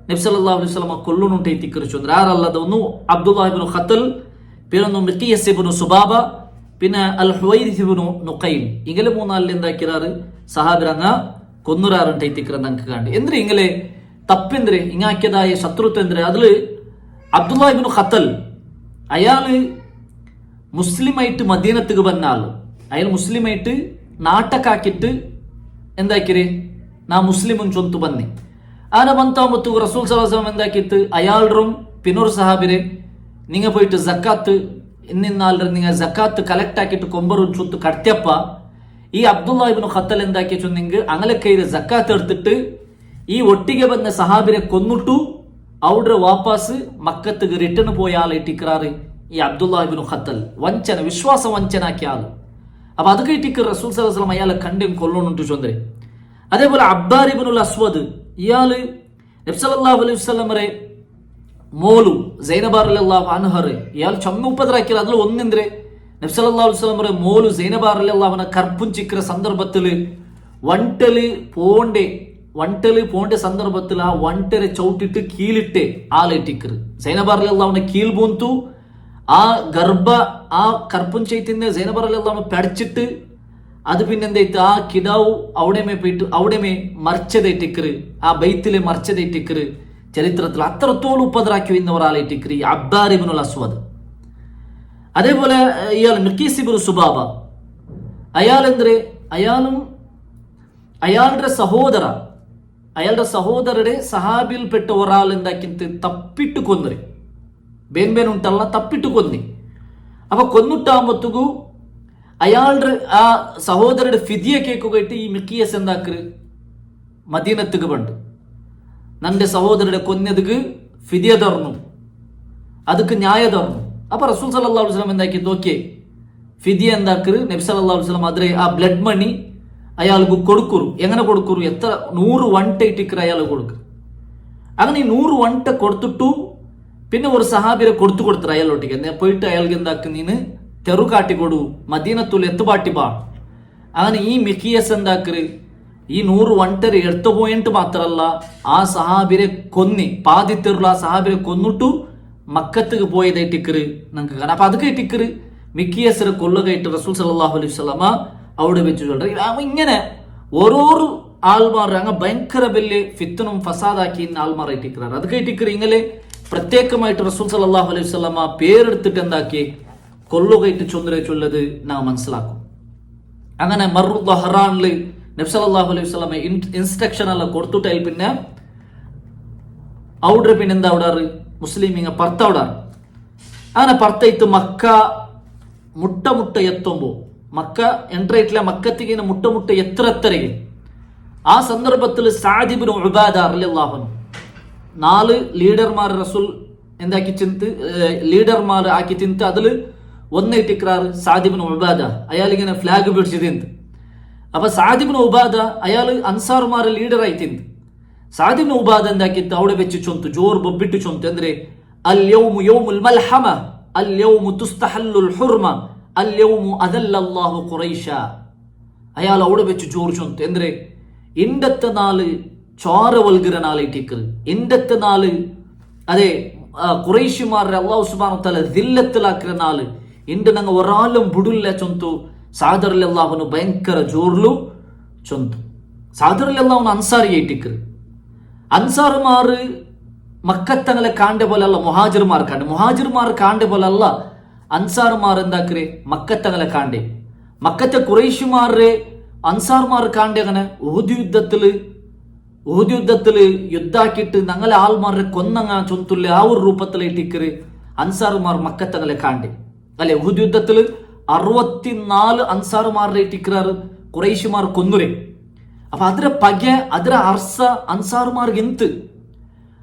S1: നബി സല്ലല്ലാഹു അലൈഹി വസല്ലം കൊല്ലണുണ്ട് എത്തിക്കറിച്ചു. ആരല്ലാതെ ഒന്ന് അബ്ദുല്ലാഹ് ഇബ്നു ഖത്തൽ, പിന്നെ ഒന്ന് മിഖിയസ് ഇബ്നു സുബാബ, പിന്നെ അൽ ഹുവൈരിസ് ഇബ്നു നുഖൈൽ. ഇങ്ങനെ 3 ആളിൽ എന്താക്കിയാറ്? സഹാബിരങ്ങ കൊന്നുരാറുണ്ട് എത്തിക്കറ നമുക്ക് കണ്ട്. എന്തിന് ഇങ്ങനെ തപ്പെന്തിര് ഇങ്ങാക്കിയതായ ശത്രുത്വം എന്തിര്? അതില് അബ്ദുല്ലാഹ് ഇബ്നു ഖത്തൽ അയാള് മുസ്ലിമായിട്ട് മദീനത്തേക്ക് വന്ന ആള്. അയാൾ മുസ്ലിമായിട്ട് നാട്ടക്കാക്കിട്ട് എന്താക്കിര്? നാ മുസ്ലിമും ചൊന്തു ബന്നി. അങ്ങനെ ಬಂತಾಮತ್ತು റസൂൽ സല്ലല്ലാഹു അലൈഹി വസല്ലം എന്താക്കിയിട്ട് അയാളും പിന്നൊരു സഹാബിരെ നിങ്ങൾ പോയിട്ട് സക്കാത്ത് ഇന്നാളെ നിങ്ങൾ സക്കാത്ത് കളക്ട് ആക്കിയിട്ട് കൊമ്പറും ചൊത്ത് കടത്തിയപ്പ ഈ അബ്ദുല്ലാഹ് ഇബ്നു ഖത്തൽ എന്താക്കി ചൊന്നെങ്കിൽ അങ്ങനെ കയ്യിൽ സക്കാത്ത് എടുത്തിട്ട് ഈ ഒട്ടിಗೆ ಬಂದ സഹാബിരെ കൊന്നിട്ടു അവിടെ വാപ്പാസ് മക്കത്തേക്ക് റിട്ടേൺ പോയ ആളെ ഇട്ടിക്കറാറ് ഈ അബ്ദുല്ലാഹ് ഇബ്നു ഖത്തൽ. വഞ്ചന, വിശ്വാസ വഞ്ചനാക്കിയ ആള്. അപ്പൊ അത് കേട്ടിക്ക് റസൂൽ സല്ലല്ലാഹു അലൈഹി വസല്ലം അയാളെ കണ്ടും കൊല്ലണുണ്ട് ചൊന്തരെ. അതേപോലെ അബ്ബാർ ഇബ്നുൽ അസ്വദ്, ഇയാള് നബി സല്ലല്ലാഹു അലൈഹി വസല്ലമരെ മോലു സൈനബ റളിയല്ലാഹു അൻഹറെ ഇയാൾ ചമ്മ ഉപദ്രാക്കിയത്. അതിൽ ഒന്നെന്തരെ? നബി സല്ലല്ലാഹു അലൈഹി വസല്ലമരെ മോലു സൈനബ റളിയല്ലാഹു അൻഹ കർപ്പുഞ്ചിക്കര സന്ദർഭത്തില് വണ്ടല് പോണ്ട സന്ദർഭത്തിൽ ആ വണ്ടരെ ചവിട്ടിട്ട് കീലിട്ട് ആളെട്ടിക്കറ്. സൈനബ റളിയല്ലാഹു അൻഹ കീൽ പൂന്തു. ആ ഗർഭ ആ കർപ്പുഞ്ചൈത്തിന് സൈനബ റളിയല്ലാഹു അൻഹ പടിച്ചിട്ട് അത് പിന്നെന്തായിട്ട് ആ കിടാവ് അവിടെമേ പോയിട്ട് അവിടെമേ മറിച്ചതേറ്റിക്കറ്, ആ ബൈത്തിലെ മറിച്ചതേറ്റിക്കറ്. ചരിത്രത്തിൽ അത്രത്തോളം ഉപദ്രാക്കി വരുന്ന ഒരാളേറ്റിക്കറ് ഈ അബ്ബാർ ഇബ്നുൽ അസ്വദ്. അതേപോലെ ഇയാൾ മിഖീസ് ഇബ്നു സുബാബ, അയാൾ എന്തേ? അയാളുടെ സഹോദരയുടെ സഹാബിയിൽപ്പെട്ട ഒരാൾ എന്താക്കിട്ട് തപ്പിട്ട് കൊന്നറി. ബേൻ ഉണ്ടല്ല, തപ്പിട്ട് കൊന്നി. അപ്പൊ കൊന്നിട്ടാകുമ്പത്തുകു അയാളുടെ ആ സഹോദരയുടെ ഫിദിയ കേൾക്കുകയായിട്ട് ഈ മിഖിയസ് എന്താക്കറ്? മദീനത്തുക്ക് പണ്ട് നന്റെ സഹോദരയുടെ കൊന്നതുക്ക് ഫിദിയ തറന്നു, അതുക്ക് ന്യായ തറന്നു. അപ്പൊ റസൂൽ സല്ലല്ലാഹു അലൈഹി വസല്ലം എന്താക്കി നോക്കിയേ? ഫിദിയ എന്താക്കറ്? നബി സല്ലല്ലാഹു അലൈഹി വസല്ലം അതിലെ ആ ബ്ലഡ് മണി അയാൾക്ക് കൊടുക്കുറു. എങ്ങനെ കൊടുക്കുറു? എത്ര 100 വണ്ട ഇട്ടിക്കറ് അയാൾ കൊടുക്കും. അങ്ങനെ ഈ 100 വണ്ട കൊടുത്തിട്ടു പിന്നെ ഒരു സഹാബിരെ കൊടുത്തു അയാളോട്ടിക്ക് പോയിട്ട് അയാൾക്ക് എന്താക്കി? നീന് തെറു കാട്ടിക്കൊടു, മദീനത്തുൽ എത്തുപാട്ടി ബാ. അങ്ങനെ ഈ മിഖിയസ് എന്താക്കറ്? ഈ 100 വണ്ടര് എടുത്തു പോയിട്ട് മാത്രല്ല ആ സഹാബിരെ കൊന്നി, പാതിത്തെറുള്ള ആ സഹാബിരെ കൊന്നിട്ടു മക്കത്തേക്ക് പോയതായിട്ടിക്കറ് നമുക്ക് കാണാം. അപ്പൊ അത് കേട്ടിക്കറ് മിഖിയസിനെ കൊല്ലുകയായിട്ട് റസൂൽ സല്ലല്ലാഹു അലൈഹി വസല്ലമ അവിടെ വെച്ച് ചൊല്ലി. ഇങ്ങനെ ഓരോരോ ആൾമാർ അങ്ങ് ഭയങ്കര വലിയ ഫിത്തനും ഫസാദാക്കി ആൾമാറായിട്ടിക്കറാറ്. അത് കേട്ടിക്കറ് ഇങ്ങനെ പ്രത്യേകമായിട്ട് റസൂൽ സല്ലല്ലാഹു അലൈഹി വസല്ലമ പേരെടുത്തിട്ട് എന്താക്കി കൊല്ലുകയായിട്ട് ചൊല്ലത് നാം മനസ്സിലാക്കും. അങ്ങനെ മർറു ദഹ്റാനില് നബി സല്ലല്ലാഹു അലൈഹി വസല്ലമ ഇൻസ്ട്രക്ഷൻ എല്ലാം കൊടുത്തിട്ടായി പിന്നെ അവിടെ പിന്നെ എന്താ അവിടെ മുസ്ലിം പർത്തവിടാറ്. അങ്ങനെ പർത്തയിത്ത് മക്ക മുട്ട എത്തുമ്പോ മക്ക എൻട്രേറ്റില്ല, മക്കത്തിങ്ങനെ മുട്ട എത്രയും ആ സന്ദർഭത്തിൽ സഅദ് ഇബ്നു ഉബാദ റളിയല്ലാഹു അൻഹു 4 ലീഡർമാർ റസൂൽ എന്താക്കി ലീഡർമാർ ആക്കി തിന്ത് അതിൽ ഒന്നേറ്റിക്രാറ് സഅദ് ഇബ്നു ഉബാദ. അയാൾ ഇങ്ങനെ ഫ്ലാഗ് പിടിച്ച് തിന്ത്. അപ്പൊ സഅദ് ഇബ്നു ഉബാദ അയാൾ അൻസാർമാരെ ലീഡറായി തിന്ത്. സഅദ് ഇബ്നു ഉബാദ എന്താക്കിತ್ತು അവിടെ വെച്ച് ചൊന്തു, ജോർ ബൊബ്ಬಿಟ್ಟು ചൊന്തു. ಅಂದ್ರೆ അൽ യൗമു യൗമുൽ മൽഹമ അൽ യൗമു തുസ്തഹല്ലുൽ ഹുർമ അൽ യൗമു അദല്ലല്ലാഹു ഖുറൈശ. അയാൾ അവിടെ വെച്ച് ജോർ ചൊന്തു. ಅಂದ್ರೆ ഇന്നത്തെ നാള് ചോര വൽകിற നാളായിട്ടിക്കറ്. ഇന്നത്തെ നാള് അതെ ഖുറൈശിമാരെ അല്ലാഹു സുബ്ഹാനഹു വ തആല ദില്ലത്തിലാക്കിற നാള്. ഇണ്ട് ഞങ്ങ ഒരാളും ബുടില്ല ചൊന്തു. സഅദ് റളിയല്ലാഹു അൻഹു ഭയങ്കര ജോർಲು ചൊന്തു. സഅദ് റളിയല്ലാഹു അൻഹു അൻസാരി ആയിട്ടിക്കറ്. അൻസാറുമാർ മക്കത്തങ്ങളെ കാണ്ട പോലല്ല മുഹാജിർമാർ കാണ്ട പോലല്ല അൻസാറുമാർ എന്താക്കരെ മക്കത്തങ്ങളെ കാണ്ടേ. മക്കത്തെ ഖുറൈശിമാരെ അൻസാർമാർ കാണ്ടേ. അങ്ങനെ ഉഹുദ് യുദ്ധത്തില് യുദ്ധാക്കിയിട്ട് ഞങ്ങളെ ആൾമാരെ കൊന്നങ്ങ ചൊന്തുള്ള ആ ഒരു രൂപത്തിലേറ്റിക്കറ് അൻസാറുമാർ മക്കത്തങ്ങളെ കാണ്ടേ. അല്ലെ ഉഹുദ് യുദ്ധത്തില് 64 അൻസാറുമാരുടെ ഇട്ടിക്കറാറ് കുറേശിമാർ കൊന്നുരെ. അപ്പൊ ಅದರ ಪಗೆ ಅದರ ಅರ್ಸ ಅನ್ಸಾರುಮಾರ್ಗೆ ಎಂತು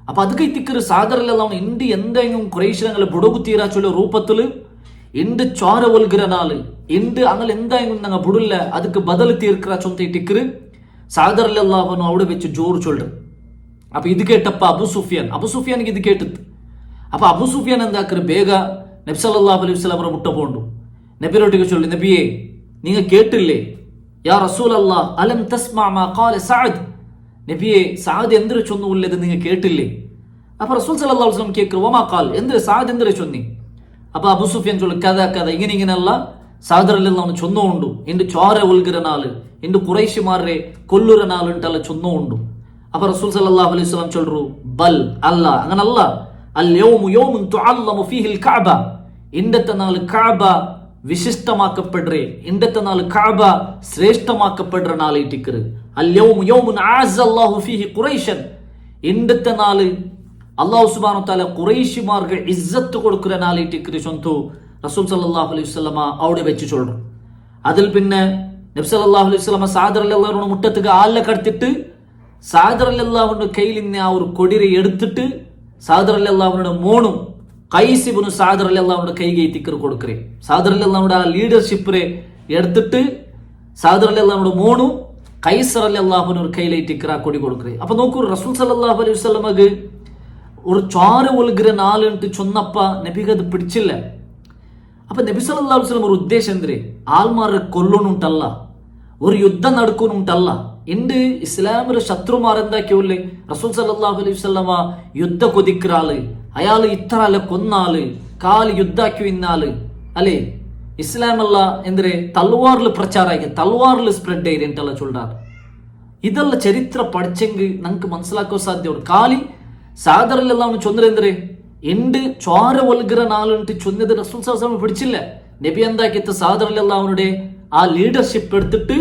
S1: അപ്പൊ അത് കൈത്തിക്കറ് സാദറല്ല ഇണ്ട് എന്തെങ്കിലും കുറേശ്ശിനങ്ങളെ ബുടകുത്തീരാ ചൊല്ല ರೂಪത്തില് ഇണ്ട് ചോര ഒൽകിற നാള് ഇണ്ട് അങ്ങനെ എന്തായെങ്കിലും ഞങ്ങൾ ബുടില്ല ಅದಕ್ಕೆ ബദൽ തീർക്കിற ചൊന്ത ഇട്ടിക്കറ് സാദറല്ലാഹുನು അവിടെ വെച്ച് ജോർ ചൊല്ല്. അപ്പൊ ഇത് കേട്ടപ്പ അബു സുഫിയാനിക്ക് ഇത് കേട്ടത്. അപ്പൊ അബു സുഫിയാൻ എന്താക്കറ് ಬೇಗ നബി സല്ലല്ലാഹു അലൈഹി വസല്ലം മുട്ട പോണ്ടു. നബിയോട്ടിക്ക് ചൊല്ലി, നബിയെ നിങ്ങൾ കേട്ടില്ലേ, യാ റസൂലല്ലാഹ് അലം തസ്മഅ മാ ഖാല സഅദ്, നബിയെ സഅദ് എന്തിനു ചൊന്നുള്ളത് നിങ്ങൾ കേട്ടില്ലേ? അപ്പൊ റസൂൽ സല്ലല്ലാഹു അലൈഹി വസല്ലം കേൾക്കു, വമാ ഖാൽ, എന്തിനു സഅദ് എന്തിനു ചൊന്നി? അപ്പൊ അബു സുഫിയാൻ ചൊല്ലു, കഥ ഇങ്ങനെയല്ല സാദറല്ലാഹു ചൊന്നു ഉണ്ടു, എന്റെ ചോര ഒൽകിற നാള്, എന്റെ കുറേശ്ശിമാരെ കൊല്ലുற നാള് ഉണ്ടല്ല ചൊന്നു ഉണ്ടു. അപ്പൊ റസൂൽ സല്ലല്ലാഹു അലൈഹി വസല്ലം ചൊല്ലു, ബൽ അല്ല, അങ്ങനല്ല, അൽ യൗമു യൗമുൻ തുഅല്ലമു ഫീഹിൽ കഅബ, ഇന്നത്തെ നാൾ കഅബ വിശിഷ്ടമാക്കപ്പെടുറേ, ഇന്നത്തെ നാൾ കഅബ ശ്രേഷ്ഠമാക്കപ്പെടുற നാളായിട്ടിക്കറ്. അൽ യൗമു യൗമുൻ അഅസ്സല്ലാഹു ഫീഹി ഖുറൈശൻ, ഇന്നത്തെ നാള് അല്ലാഹു സുബ്ഹാനഹു വതആല ഖുറൈശിമാർക്ക് ഇസ്സത്ത് കൊടുക്കുന്ന നാളായിട്ടിക്കറ് ചൊന്തു റസൂൽ സല്ലല്ലാഹു അലൈഹി വസല്ലമ അവിടെ വെച്ച് ചൊല്ലു. അതിൽ പിന്നെ നബി സല്ലല്ലാഹു അലൈഹി വസല്ലമ സാദറല്ലാഹുവിന്റെ മുറ്റത്തേക്ക് ആളെ കടത്തിട്ട് സാദറല്ലാഹുവിന്റെ കയ്യിൽ നിന്ന് ആ ഒരു കൊടിരെ എടുത്തിട്ട് സാദറല്ലാഹുവിന്റെ മോണും ഖൈസ് ഇബ്നു സാദറല്ലാഹുവിന്റെ കൈಗೆ തിക്കർ കൊടുക്കറേ. സാദറല്ലാഹുവിന്റെ ആ ലീഡർഷിപ്പിനെ എടുത്തിട്ട് സാദറല്ലാഹുവിന്റെ മോണും ഖൈസറല്ലാഹുവിന്റെ ഒരു കയ്യിലെ തിക്കർ കൊടി കൊടുക്കറേ. അപ്പൊ നോക്കൂ, റസൂൽ സല്ലല്ലാഹു അലൈഹി വസല്ലമക്ക് ഒരു ചോര ഒൽകിற നാളുണ്ട് ചൊന്നപ്പ നബിക്ക് അത് പിടിച്ചില്ല. അപ്പൊ നബി സല്ലല്ലാഹു അലൈഹി വസല്ലം ഒരു ഉദ്ദേശം എന്തിരെ, ആൾമാരെ കൊല്ലണുണ്ടല്ല, ഒരു യുദ്ധം നടക്കുന്നുണ്ടല്ല, ഇണ്ട് ഇസ്ലാമിലെ ശത്രുമാർ എന്താക്കിയോല്ലേ റസൂൽ സല്ലല്ലാഹു അലൈഹി വസല്ലമ യുദ്ധ കൊതിക്കുന്ന ആള്, അയാൾ ഇത്ര ആളെ കൊന്നാള്, കാല് യുദ്ധാക്കി ഇന്നാള് അല്ലേ, ഇസ്ലാമല്ല എന്തിരെ തൽവാറിൽ പ്രചാരാക്കി, തൽവാറിൽ സ്പ്രെഡ് ചെയ്തിട്ടല്ല ചൊല്ലാറ്. ഇതല്ല ചരിത്ര പഠിച്ചെങ്കിൽ നമുക്ക് മനസ്സിലാക്കാൻ സാധ്യമാണ്. കാലി സാദറല്ലാഹു ചൊന്നത് എന്തിരെ, എണ്ട് ചോര ഒൽകിற നാളുണ്ട് ചൊന്നത് റസൂൽ സല്ലല്ലാഹു അലൈഹി വസല്ലം പിടിച്ചില്ല. നബി എന്താക്കിയത് സാദറല്ലാഹുവിന്റെ ആ ലീഡർഷിപ്പ് എടുത്തിട്ട്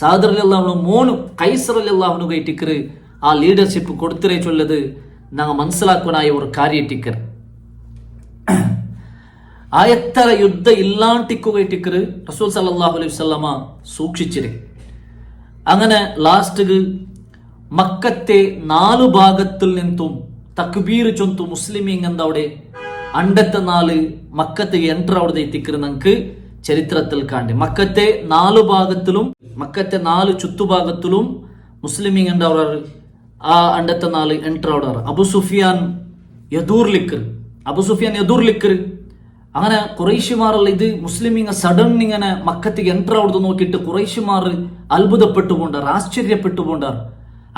S1: സാദറല്ലാഹുവിന്റെ മോനും ഖൈസറല്ലാഹുവിനു കൈറ്റിക്കറ് ആ ലീഡർഷിപ്പ് കൊടുത്തിരേ ചൊല്ലത് ഞങ്ങൾ മനസ്സിലാക്കാനായ ഒരു കാര്യറ്റിക്കർ. ആ എത്ര യുദ്ധ ഇല്ലാണ്ടിക്കുകയറ്റിക്കറ് റസൂൽ സല്ലല്ലാഹു അലൈഹി വസല്ലമ സൂക്ഷിച്ചിരെ. അങ്ങനെ ലാസ്റ്റ് മക്കത്തെ 4 ഭാഗത്തിൽ നിന്നും തക്ബീർ ചൊന്തു മുസ്ലിമീങ് എന്തവിടെ അണ്ടത്തെ 4 മക്കത്തെ എൻട്ര അവിടെ എത്തിക്കറ് നമുക്ക് ചരിത്രത്തിൽ കാണ്ടി. മക്കത്തെ 4 ഭാഗത്തിലും മക്കത്തെ 4 ചുറ്റുഭാഗത്തിലും മുസ്ലിമീങ് എന്താ ആ അണ്ടത്തെ 4 എൻട്ര അവിടെ. അബു സുഫിയാൻ എതിർലിക്കറ്. അങ്ങനെ കുറേശ്ശിമാരല്ല ഇത് മുസ്ലിമീങ്ങ സഡൻ ഇങ്ങനെ മക്കത്തേക്ക് എൻട്ര അവിടെ നോക്കിയിട്ട് കുറേശ്ശിമാർ അത്ഭുതപ്പെട്ടുകൊണ്ടാർ, ആശ്ചര്യപ്പെട്ടുകൊണ്ടാർ.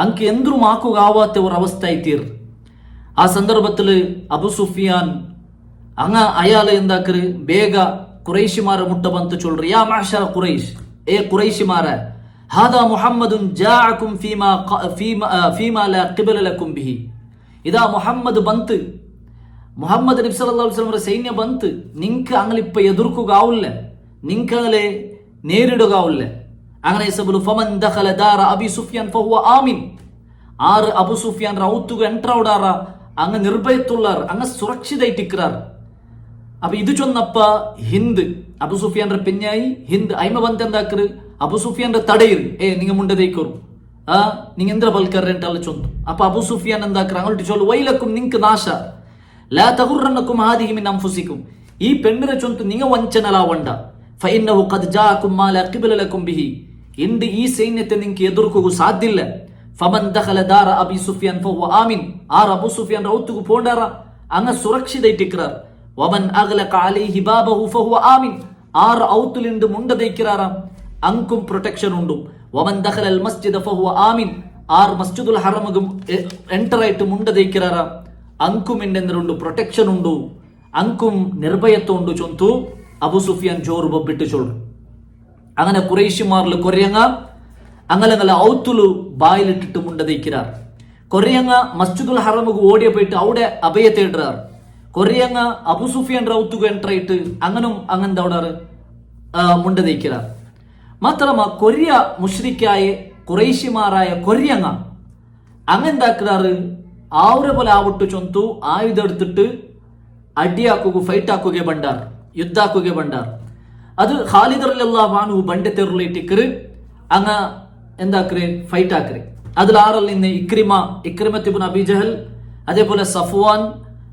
S1: അങ്ങ് എന്തും ആക്കുകാവാത്ത ഒരു അവസ്ഥ ആയിത്തീർ. ആ സന്ദർഭത്തില് അബു സുഫിയാൻ അയാള് എന്താക്കറ് ಬೇಗ കുറേശ്ശിമാരെ മുട്ട ಬಂತು ചൊല്ലു, യാ മാശറ ഖുറൈശ്, ഏ ഖുറൈശ്ശിമാരെ, ഹാദാ മുഹമ്മദുൻ ജാഅകും ഫീമാ ലാ ഖിബല ലക്കും ബിഹി, ഇതാ മുഹമ്മദ് ಬಂತು, മുഹമ്മദ് നബി സല്ലല്ലാഹു അലൈഹി വസല്ലം സൈന്യ ಬಂತು, നിങ്ങൾക്ക് അങ്ങളിപ്പ എതിർക്കുകയാവില്ല, നിങ്ങൾക്ക് അങ്ങളെ നേരിടുകയാവില്ല. അങ്ങനെ സബലു ഫമൻ ദഖല ദാറ അബി സുഫിയാൻ ഫഹുവ ആമിൻ, ആറ് അബു സുഫിയാൻ റൗത്തുക എൻട്രൗടാറ അങ്ങ് നിർഭയത്തുള്ളാർ, അങ്ങ് സുരക്ഷിതയിട്ടിക്കാർ. അപ്പൊ ഇത് ചൊന്നപ്പ ഹിന്ദ് അബു സുഫിയാന്റെ പിന്നായി ഹിന്ദ് അയിമ ಬಂತ എന്താക്കറ് അബു സുഫിയാന്റെ തടയിറ്, നിങ്ങ മുണ്ടതേക്കോರು നിങ്ങ എന്ದ್ರ ಬಲ್ಕರ್ ಎಂಟಲ್ಲ ಚೊಂದು. ಅಪ್ಪ ಅಬು ಸುಫಿಯಾನ್ എന്താക്കറ് അങ്ങോട്ട് ചൊല്ലു, ವೈಲಕುಂ ನಿಂಕ ನಾಶ ലാ തഗുറന്നകും ഹാദിഹി മിൻ അൻഫുസികും, ഈ പെണ്ണിനെ ചൊന്തു നിങ്ങ വഞ്ചനലാവണ്ട, ഫഇന്നഹു ഖദ് ജാഅകും മാ ലാ ഖിബല ലക്കും ബിഹി, ഇണ്ട് ഈ സൈന്യത്തെ നിങ്ങൾക്ക് എതിർക്കുക സാധ്യല്ല. ഫമൻ ദഖല ദാറ അബി സുഫിയാൻ ഫഹുവ ആമിൻ, ആർ അബു സുഫിയാൻ റൗത്തുക പോണ്ടാറ അങ്ങ സുരക്ഷിതയിട്ടിക്കാർ. വമൻ അഗ്ലഖ അലൈഹി ബാബഹു ഫഹുവ ആമിൻ, ആർ ഔത്തുലിണ്ട് മുണ്ടതയിക്കാറ അങ്കും പ്രൊട്ടക്ഷൻ ഉണ്ട്. വമൻ ദഖല അൽ മസ്ജിദ ഫഹുവ ആമിൻ, ആർ മസ്ജിദുൽ ഹറമകും എൻറ്റർ ആയിട്ട് മുണ്ടതയിക്കാറ അങ്കും എന്തെന്തുണ്ട് പ്രൊട്ടക്ഷൻ ഉണ്ട്, അങ്കും നിർഭയത്വം ഉണ്ട് ചൊന്തു അബു സുഫിയാൻ ജോർ ബൊബിട്ട് ചൊല്ലു. അങ്ങനെ കുറേശ്ശിമാരിൽ കൊറിയങ്ങ അങ്ങനങ്ങല ഔത്തുലു ബായിലിട്ടിട്ട് മുണ്ടതയിക്കാർ. കൊറിയങ്ങ മസ്ജിദുൽ ഹറമുക്ക് ഓടിയ പോയിട്ട് അവിടെ അഭയ തേടാർ. കൊറിയങ്ങ അബു സുഫിയാൻ റൗത്തുക എൻട്രായിട്ട് അങ്ങനും അങ്ങനത്തെ അവിടെ മുണ്ടതയിക്കാർ. മാത്രമ കൊറിയ മുഷ്രിക്കായ കുറേശ്ശിമാരായ കൊറിയങ്ങ അങ്ങെന്താക്കാറ് ആവരെ പോലെ ആവട്ടു ചൊന്തു ആയുധം എടുത്തിട്ട് അടിയാക്കുക, ഫൈറ്റ് ആക്കുക ಬಂಡಾರ್, ಯುದ್ಧ ಆಕುಗೆ ಬಂಡಾರ್. ಅದು ಖಾಲಿದ್ ರಲಿಯಲ್ಲಾಹು ಅನ್ಹು ಬಂಡೆ ತೆರಳಿಟ್ಟಿಕ್ಕರು അങ്ങ എന്താക്കര് ഫൈറ്റ് ആക്കര്. അതിൽ ആറിൽ നിന്ന് ഇക്രിമത്ത് ഇബ്നു അബി ജഹൽ, അതേപോലെ സഫ്വാൻ,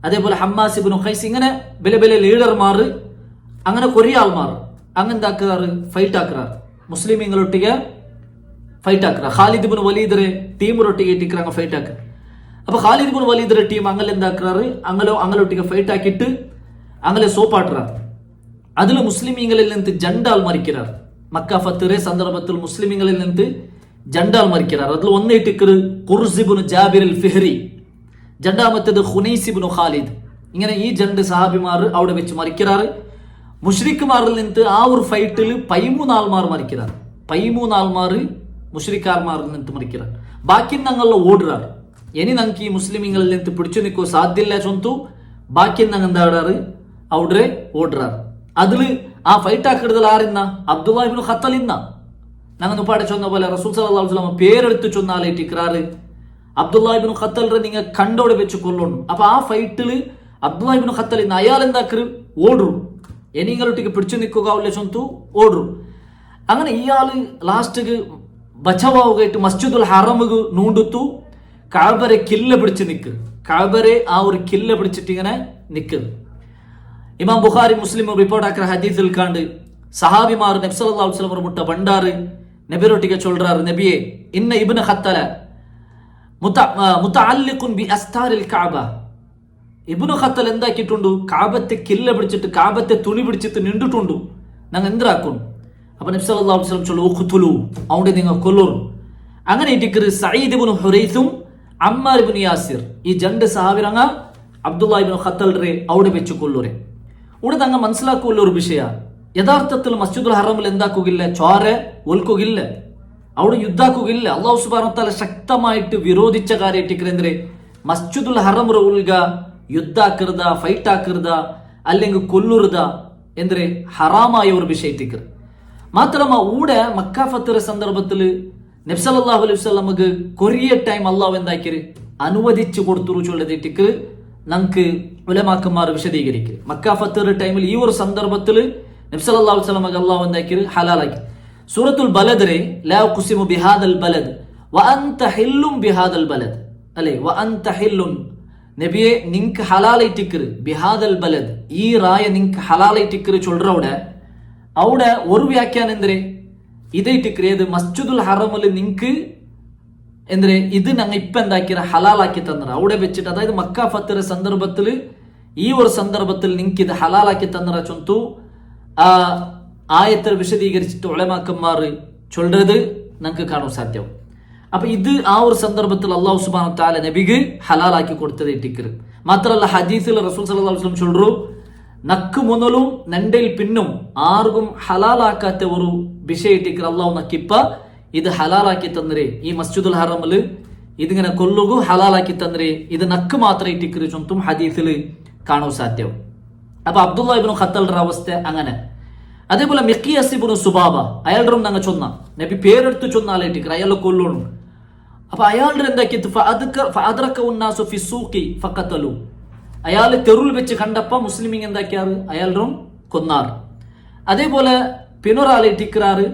S1: അതേപോലെ ഹമ്മാസ് ഇബ്നു ഖൈസ്, ഇങ്ങനെ വലിയ വലിയ ലീഡർമാർ, അങ്ങനെ കുറേ ആൾമാർ അങ്ങ് എന്താക്കാറ് ഫൈറ്റ് ആക്കാറ്, മുസ്ലിമീങ്ങളൊട്ടിಗೆ ഫൈറ്റ് ആക്കുക. ഖാലിദ് ഇബ്നു വലീദ് ടീമൊട്ടിಗೆ ഇട്ടിക്കറ ഫൈറ്റ് ആക്കുക. അപ്പൊ ഖാലിദ് ഇബ്നു വലീദ് ടീം അങ്ങനെ എന്താക്കാറ് അങ്ങനൊട്ടിಗೆ ഫൈറ്റ് ആക്കിയിട്ട് അങ്ങനെ സോപ്പാട്ടുறார். അതിൽ മുസ്ലിമീങ്ങളിൽ നിന്ന് ജണ്ടാൽ മരിக்கிறார். മക്ക ഫത്വ സന്ദർഭത്തിൽ മുസ്ലിമീങ്ങളിൽ നിന്ന് ജണ്ടാൽ മരിக்கிறார். അതിൽ ഒന്ന് ഇട്ടിക്കറ് ഖുർസ് ഇബ്നു ജാബിർ അൽ ഫിഹ്രി, രണ്ടാമത്തേത് ഖുനൈസ് ഇബ്നു ഖാലിദ്. ഇങ്ങനെ ഈ രണ്ട് സഹാബിമാർ അവിടെ വെച്ച് മരിக்கிறார். മുഷ്രിക്കുമാരിൽ നിന്ന് ആ ഒരു ഫൈറ്റിൽ 13 ആൾമാർ മരിக்கிறார். 13 ആൾമാർ മുഷ്രിക്കാർമാരിൽ നിന്ന് മരിக்கிறாർ. ബാക്കി ഞങ്ങൾ ഓടുறார். ഇനി ഞങ്ങൾക്ക് ഈ മുസ്ലിമീങ്ങളിൽ നിന്ന് പിടിച്ചു നിൽക്കോ സാധ്യല്ല ചൊന്തു ബാക്കി ഞങ്ങൾ എന്താടാറ് അവിടെ ഓടുறார். അതിൽ ആ ഫൈറ്റ് ആക്കിടുതൽ ആറിന്ന അബ്ദുല്ലാഹ് ഇബ്നു ഖത്തൽ ഇന്ന ഞങ്ങൾ മുപ്പാടെ ചൊന്ന പോലെ റസൂൽ സല്ലല്ലാഹു അലൈഹി വസല്ലം പേരെടുത്ത് ചൊന്നാലേറ്റിക്രാറ് അബ്ദുല്ലാഹ് ഇബ്നു ഖത്തൽ നിങ്ങൾ കണ്ടോടെ വെച്ച് കൊല്ലുന്നു. അപ്പൊ ആ ഫൈറ്റിൽ അബ്ദുല്ലാഹ് ഇബ്നു ഖത്തൽ ഇന്ന അയാൾ എന്താക്കറ് ഓടും. എനിങ്ങളൊട്ടിക്ക് പിടിച്ചു നിൽക്കുക ചൊന്തു ഓടും. അങ്ങനെ ഇയാള് ലാസ്റ്റ് ബച്ചവാവുകയായിട്ട് മസ്ജിദുൽ ഹറമുക്ക് നൂണ്ടുത്തു കഅബരെ കില്ല പിടിച്ച് നിൽക്കുക. കഅബരെ ആ ഒരു കില്ല പിടിച്ചിട്ട് ഇങ്ങനെ നിൽക്കുക. ഇമാം ബുഖാരി മുസ്ലിം റിപ്പോർട്ട് ആക്കിയ ഹദീസിൽ കണ്ട് സഹാബിമാർ നബി സല്ലല്ലാഹു അലൈഹി വസല്ലം മുട്ട ബണ്ടാറ് നബിയൊട്ടിಗೆ ചൊല്றாரு, നബിയെ ഇന്ന ഇബ്നു ഖത്തല മുതഅല്ലിഖുൻ ബി അസ്താരിൽ കഅബ. ഇബ്നു ഖത്തൽ എന്താക്കിയിട്ടുണ്ട്, കഅബത്തെ കില്ല പിടിച്ചിട്ട് കഅബത്തെ തുണി പിടിച്ചിട്ട് നിന്നിട്ടുണ്ട്, ഞങ്ങൾ എന്തിനാക്കും. അപ്പൊ നബി സല്ലല്ലാഹു അലൈഹി വസല്ലം ചൊല്ലു ഉഖ്തുലു, അവിടെ നിങ്ങൾ കൊല്ലുർ. അങ്ങനെ ഇട്ടിക്കറ് സഈദ് ഇബ്നു ഹുറൈസും അമ്മാർ ഇബ്നു യാസിർ ഈ രണ്ട് സഹാബിരങ്ങ അബ്ദുല്ലാഹ് ഇബ്നു ഖത്തൽ അവിടെ വെച്ച് കൊല്ലുരെ. ഇവിടെ തങ്ങ മനസ്സിലാക്കുള്ള ഒരു വിഷയ, യഥാർത്ഥത്തിൽ മസ്ജിദുൽ ഹറമിൽ എന്താക്കുകയില്ല, ചോര ഒൽക്കുകയില്ല, അവിടെ യുദ്ധാക്കുകയില്ല. അല്ലാഹു സുബ്ഹാനഹു വ തആല ശക്തമായിട്ട് വിരോധിച്ച കാര്യമായിട്ടിക്കരെന്തേ മസ്ജിദുൽ ഹറം ഉൽഗ യുദ്ധാക്കരുത, ഫൈറ്റ് ആക്കരുത, അല്ലെങ്കിൽ കൊല്ലുറുത എന്തേ ഹറാമായ ഒരു വിഷയത്തിക്കർ. മാത്രമ ഊടെ മക്ക ഫത്വ സന്ദർഭത്തിൽ നബി സല്ലല്ലാഹു അലൈഹി വസല്ലമക്ക് കൊറിയ ടൈം അല്ലാഹു എന്താക്കിയത് അനുവദിച്ചു കൊടുത്തു ചൊല്ലതിട്ടിക്ക് നമുക്ക് ഉലമാക്കന്മാർ വിശദീകരിക്കും. മക്ക ഫത്വ ടൈമിൽ ഈ ഒരു സന്ദർഭത്തിൽ നബി സല്ലല്ലാഹു അലൈഹി വസല്ലമക്ക് അല്ലാഹു എന്താക്കിയത് ഹലാലാക്കി. സൂറത്തുൽ ബലദ് ലാ ഖുസിമു ബിഹാദൽ ബലദ് വഅൻത ഹില്ലും ബിഹാദൽ ബലദ് അല്ലേ, വഅൻത ഹില്ലുൻ നബിയെ നിങ്ങൾക്ക് ഹലാലായിട്ടിക്കറ് ബിഹാദൽ ബലദ്, ഈ റായ നിങ്ങൾക്ക് ഹലാലായിട്ടിക്കറ് ചൊല്ലറവിടെ അവിടെ ഒരു വ്യാഖ്യാനം എന്തേ ഇതായിട്ടിക്കറ് ഏത് മസ്ജിദുൽ ഹറമിൽ നിങ്ങൾക്ക് എന്തേ ഇത് ഞങ്ങൾ ഇപ്പൊ എന്താക്കിയ ഹലാലാക്കി തന്നറ അവിടെ വെച്ചിട്ട്, അതായത് മക്ക ഫത്വ സന്ദർഭത്തിൽ ഈ ഒരു സന്ദർഭത്തിൽ നിങ്ങൾക്ക് ഇത് ഹലാലാക്കി തന്നറ ചൊന്തു ആ ആയത്തിൽ വിശദീകരിച്ചിട്ട് ഉലമാക്കന്മാർ ചൊല്ലത് നമുക്ക് കാണാൻ സാധ്യവും. അപ്പൊ ഇത് ആ ഒരു സന്ദർഭത്തിൽ അല്ലാഹു സുബ്ഹാനഹു വ തആല നബിക്ക് ഹലാലാക്കി കൊടുത്തത് ഇട്ടിക്കറ്. മാത്രമല്ല ഹദീസിൽ റസൂൽ സല്ലല്ലാഹു അലൈഹി വസല്ലം ചൊല്ലു നക്ക് മുതലും നണ്ടയിൽ പിന്നും ആർക്കും ഹലാലാക്കാത്ത ഒരു വിഷയം ഇട്ടിക്കറ് അല്ലാഹു നക്കിപ്പ ഇത് ഹലാലാക്കി തന്നരേ, ഈ മസ്ജിദുൽ ഹറമിൽ ഇതിങ്ങനെ കൊല്ലുകു ഹലാലാക്കി തന്നരേ, ഇത് നക്ക് മാത്രം ഇട്ടിക്കറ് ചൊന്തും ഹദീസിൽ കാണാൻ സാധ്യവും. അപ്പൊ അബ്ദുല്ലാഹ് ഇബ്നു ഖത്തലിന്റെ അവസ്ഥ അങ്ങനെ. അതേപോലെ മിഖ്യാസ് ഇബ്നു സുബാബ അയാളുടെ ഞങ്ങൾ ചൊന്ന നബി പേരെടുത്ത് ചൊന്നാലേട്ടിക്കറ് അയാളെ കൊല്ലുന്നു. അപ്പൊ അയാളുടെ എന്താക്കിയത് അയാൾ തെരുവിൽ വെച്ച് കണ്ടപ്പ മുസ്ലിമിങ് എന്താക്കിയാറ് അയാളും കൊന്നാറ്. അതേപോലെ പിന്നൊരാളിട്ടിക്കാറ്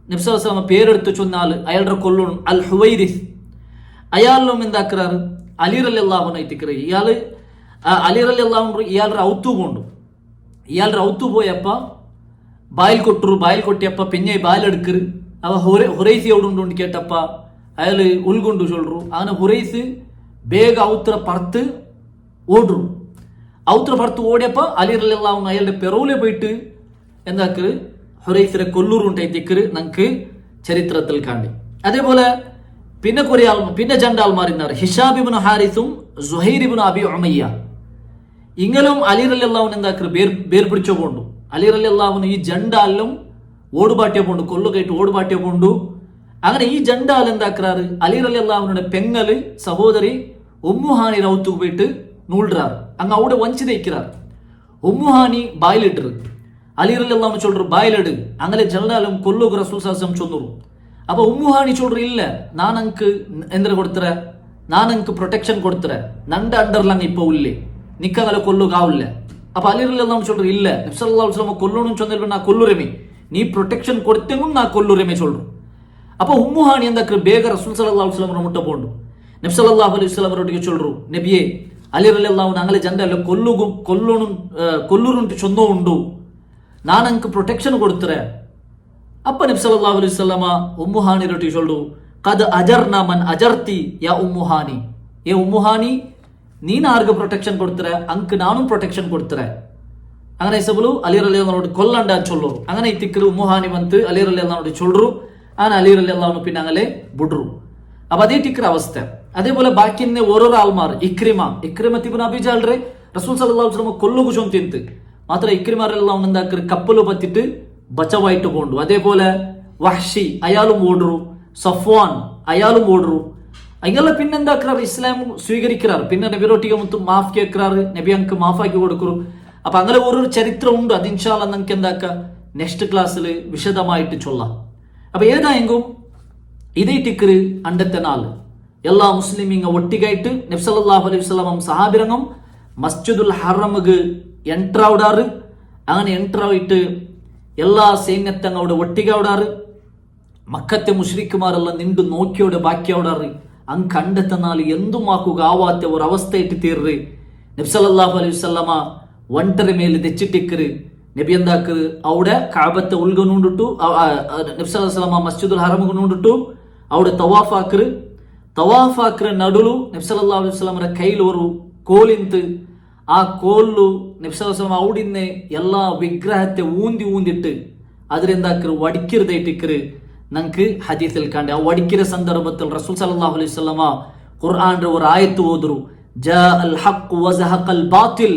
S1: നബി സല്ലല്ലാഹു അലൈഹി വസല്ലം പേരെടുത്ത് ചൊന്നാല് അയാളുടെ കൊല്ലുന്നു അൽ ഹുവൈരിസ്. അയാളിലും എന്താക്കാറ് അലി റളിയല്ലാഹു അൻഹു ഇട്ടിക്കറ്. ഇയാള് അലി റളിയല്ലാഹു അൻഹു ഇയാളുടെ ഔത്തു പോണ്ടു. ഇയാളുടെ ഔത്തു പോയപ്പ ബായിൽ കൊട്ടു, ബായിൽ കൊട്ടിയപ്പ പിന്നെ ബാലെടുക്കറ്. അവ ഹുറൈസ് എവിടെ കേട്ടപ്പ അയാള് ഉൾകൊണ്ടു ചൊല്ലു. അങ്ങനെ ഹുറൈസ് ಬೇಗ ಔತ್ರ ಪರ್ತು ಓಡ್ರು. ഔത്ര പർത്ത് ഓടിയപ്പോ അലി റളിയല്ലാഹു അൻഹു അയാളുടെ പെറോലെ പോയിട്ട് എന്താക്കറ് ഹുറൈസിനെ കൊല്ലൂറുണ്ടായിക്കറ് നമുക്ക് ചരിത്രത്തിൽ കാണി. അതേപോലെ പിന്നെ കുറെ പിന്നെ രണ്ട് ആൾമാർ ഹിഷാം ഇബ്നു ഹാരിസും സുഹൈർ ഇബ്നു അബി ഉമയ്യ ഇങ്ങലും അലി റളിയല്ലാഹു അൻഹു എന്താക്കറ് ಬೇರ್ പിടിച്ചോ പോണ്ടു. അലി റളിയല്ലാഹു അൻഹു ഈ ജണ്ടാലും ഓടുപാട്ടിയ പോണ്ടു, കൊല്ലുകയിട്ട് ഓടുപാട്ടിയ പോണ്ടു. അങ്ങനെ ഈ ജണ്ടാൽ എന്താക്കാറ് അലി റളിയല്ലാഹു അൻഹുവിന്റെ പെങ്ങല് സഹോദരി ഉമ്മുഹാനി റൗത്തുക്ക് പോയിട്ട് നൂൾറാറ്. അങ്ങ് അവിടെ വഞ്ചി തയ്ക്കാറ്. ഉമ്മുഹാനി ബായിലിട്ട് അലി റളിയല്ലാഹു അൻഹു ചൊല്ലു ബായിലിട്, അങ്ങനെ ജണ്ടാലും കൊല്ലുക റസൂൽ സല്ലല്ലാഹു അലൈഹി വസല്ലം ചൊന്നു. അപ്പൊ ഉമ്മുഹാനി ചൊല്ലു ഇല്ല നാനക്ക് എന്തിനു കൊടുത്തറ, നാനക്ക് പ്രൊട്ടക്ഷൻ കൊടുത്തറ, നണ്ട അണ്ടർലങ്ങ് ഇപ്പൊ ഇല്ലേ നിക്കങ്ങനെ കൊല്ലുകാവില്ല. അപ്പൊ അലി റളിയല്ലാഹു അൻഹു ചൊല്ലു ಇಲ್ಲ ನಬಿ ಸಲ್ಲಲ್ಲಾಹು ಅಲೈಹಿ ವಸಲ್ಲಂ ಕೊಲ್ಲೋಣ ಚೊಂದಿಲ್ಲ ನಾ ಕೊಲ್ಲುರೆಮೆ, ನೀ ಪ್ರೊಟೆಕ್ಷನ್ ಕೊಡ್ತೇಗೂ ನಾ ಕೊಲ್ಲುರೆಮೆ ಚೊಲ್ರು. അപ്പൊ ഉമ്മുഹാനി എന്താ ಬೇಗ റസൂൽ സല്ലല്ലാഹു അലൈഹി വസല്ലം മുട്ട പോണ്ടു. നബി സല്ലല്ലാഹു അലൈഹി വസല്ലം അവരോടിಗೆ ಚೊಲ್ರು, നബിയെ അലി റളിയല്ലാഹു ഞങ്ങളെ ജനല്ല കൊല്ലുറുണ്ട് ചൊന്നോ ഉണ്ടു, ನಾನಂಕ ಪ್ರೊಟೆಕ್ಷನ್ ಕೊಡ್ತಾರೆ. ಅಪ್ಪ ನಬಿ ಸಲ್ಲಲ್ಲಾಹು ಅಲೈಹಿ ವಸಲ್ಲಮ ಉಮ್ಮುಹಾನಿ ರೊಟ್ಟಿಗೆ ಚೊಲ್ರು, ಕದ್ ಅಜರ್ನ ಮನ್ ಅಜರ್ತಿ ಯಾ ಉಮ್ಮುಹಾನಿ, ಏ ಉಮ್ಮುಹಾನಿ ನೀನು ಆರ್ಗ ಪ್ರೊಟೆಕ್ಷನ್ ಕೊಡ್ತಾರೆ ಅಂಕ ನಾನು ಪ್ರೊಟೆಕ್ಷನ್ ಕೊಡ್ತಾರೆ. അങ്ങനെ ഇസബുലു അലി റളിയല്ലാഹു കൊല്ലണ്ട ചൊല്ലു. അങ്ങനെ ഇത്തിക്കല് ഉമ്മുഹാനി വന്ന് അലി റളിയല്ലാഹു ചൊല്ലു. അങ്ങനെ അലി റളിയല്ലാഹു പിന്നെ അങ്ങനെ ബുഡ്രു. അപ്പൊ അതേ ടിക്കർ അവസ്ഥ. അതേപോലെ ബാക്കിന്നെ ഓരോരോ ആൾമാർ ഇക്രിമത്ത് ഇബ്നു അബി ജഹൽ റസൂൽ സല്ലല്ലാഹു അലൈഹി വസല്ലം കൊല്ലുകു ചൊന്തിന്ത് മാത്ര ഇക്രിമാരെല്ലാം എന്താക്കറ് കപ്പല് പറ്റിട്ട് ബച്ചവായിട്ട് പോണ്ടു. അതേപോലെ വഹ്ഷി അയാളും ഓടുറു, സഫ്വാൻ അയാളും ഓടുറു. അങ്ങനെയുള്ള പിന്നെന്താക്കാറ് ഇസ്ലാം സ്വീകരിക്കാറ്, പിന്നെ നബിറൊട്ടിಗೆ മുത്ത് മാഫ് കേൾക്കാറ്, നബി അങ്ക് മാഫാക്കി കൊടുക്കറു. അപ്പൊ അങ്ങനെ ഓരോ ചരിത്രം ഉണ്ട്. അത് ഇൻഷാ അല്ലാഹ് നമുക്ക് എന്താക്ക നെക്സ്റ്റ് ക്ലാസ്സിൽ വിശദമായിട്ട് ചൊല്ലാം. അപ്പൊ ഏതായെങ്കും ഇതേ ടിക്കറ് അണ്ടത്തെ നാൾ എല്ലാ മുസ്ലിമീങ്ങ ഒട്ടിಗಾയിട്ട് നബി സല്ലല്ലാഹു അലൈഹി വസല്ലം സഹാബിരങ്ങും മസ്ജിദുൽ ഹറമുക്ക് ಎಂಟ್ರ್ ಆವಡಾರು. അങ്ങനെ ಎಂಟ್ರ್ ആയിട്ട് എല്ലാ സൈന്യത്തങ്ങ അവിടെ ഒട്ടിಗೆ ആവടാറ്. മക്കത്തെ മുശ്രിക്കുമാരെല്ലാം നിണ്ട് നോക്കിയോടെ ബാക്കി ആവടാറ്. അങ്ങ് കണ്ടെത്ത നാല് എന്തും ആക്കുക ആവാത്ത ഒരു അവസ്ഥയായിട്ട് തീർറ്. നബി സല്ലല്ലാഹു അലൈഹി വസല്ലമ ഒണ്ടര മേല് തെച്ചിട്ടിക്കറ്. നബി എന്താക്കറ് അവിടെ കാബത്തെ ഉൾകൊണ്ടിട്ടു, നബി സല്ലല്ലാഹു അലൈഹി വസല്ലമ മസ്ജിദുൽ ഹറമുക്ക് നോണ്ടിട്ടു അവിടെ തവാഫാക്കറ് നടുಲು നബി സല്ലല്ലാഹു അലൈഹി വസല്ലമರ കയ്യിൽ ഒരു കോലിന്ത്. ആ കോಲು നബി സല്ലല്ലാഹു അലൈഹി വസല്ലം അവിടുന്ന് എല്ലാ വിഗ്രഹത്തെ ഊന്തിട്ട് അതിലെന്താക്കറ് വടിക്കരുതായിട്ടിക്കറ്. നമുക്ക് ഹദീസിൽ കണ്ട ആ വടിക്കിற സന്ദർഭത്തിൽ റസൂൽ സല്ലല്ലാഹു അലൈഹി വസല്ലമ ഖുർആന്റെ ഒരു ആയത്ത് ഓതുറു, ജാ അൽ ഹഖ് വസഹഖൽ ബാതിൽ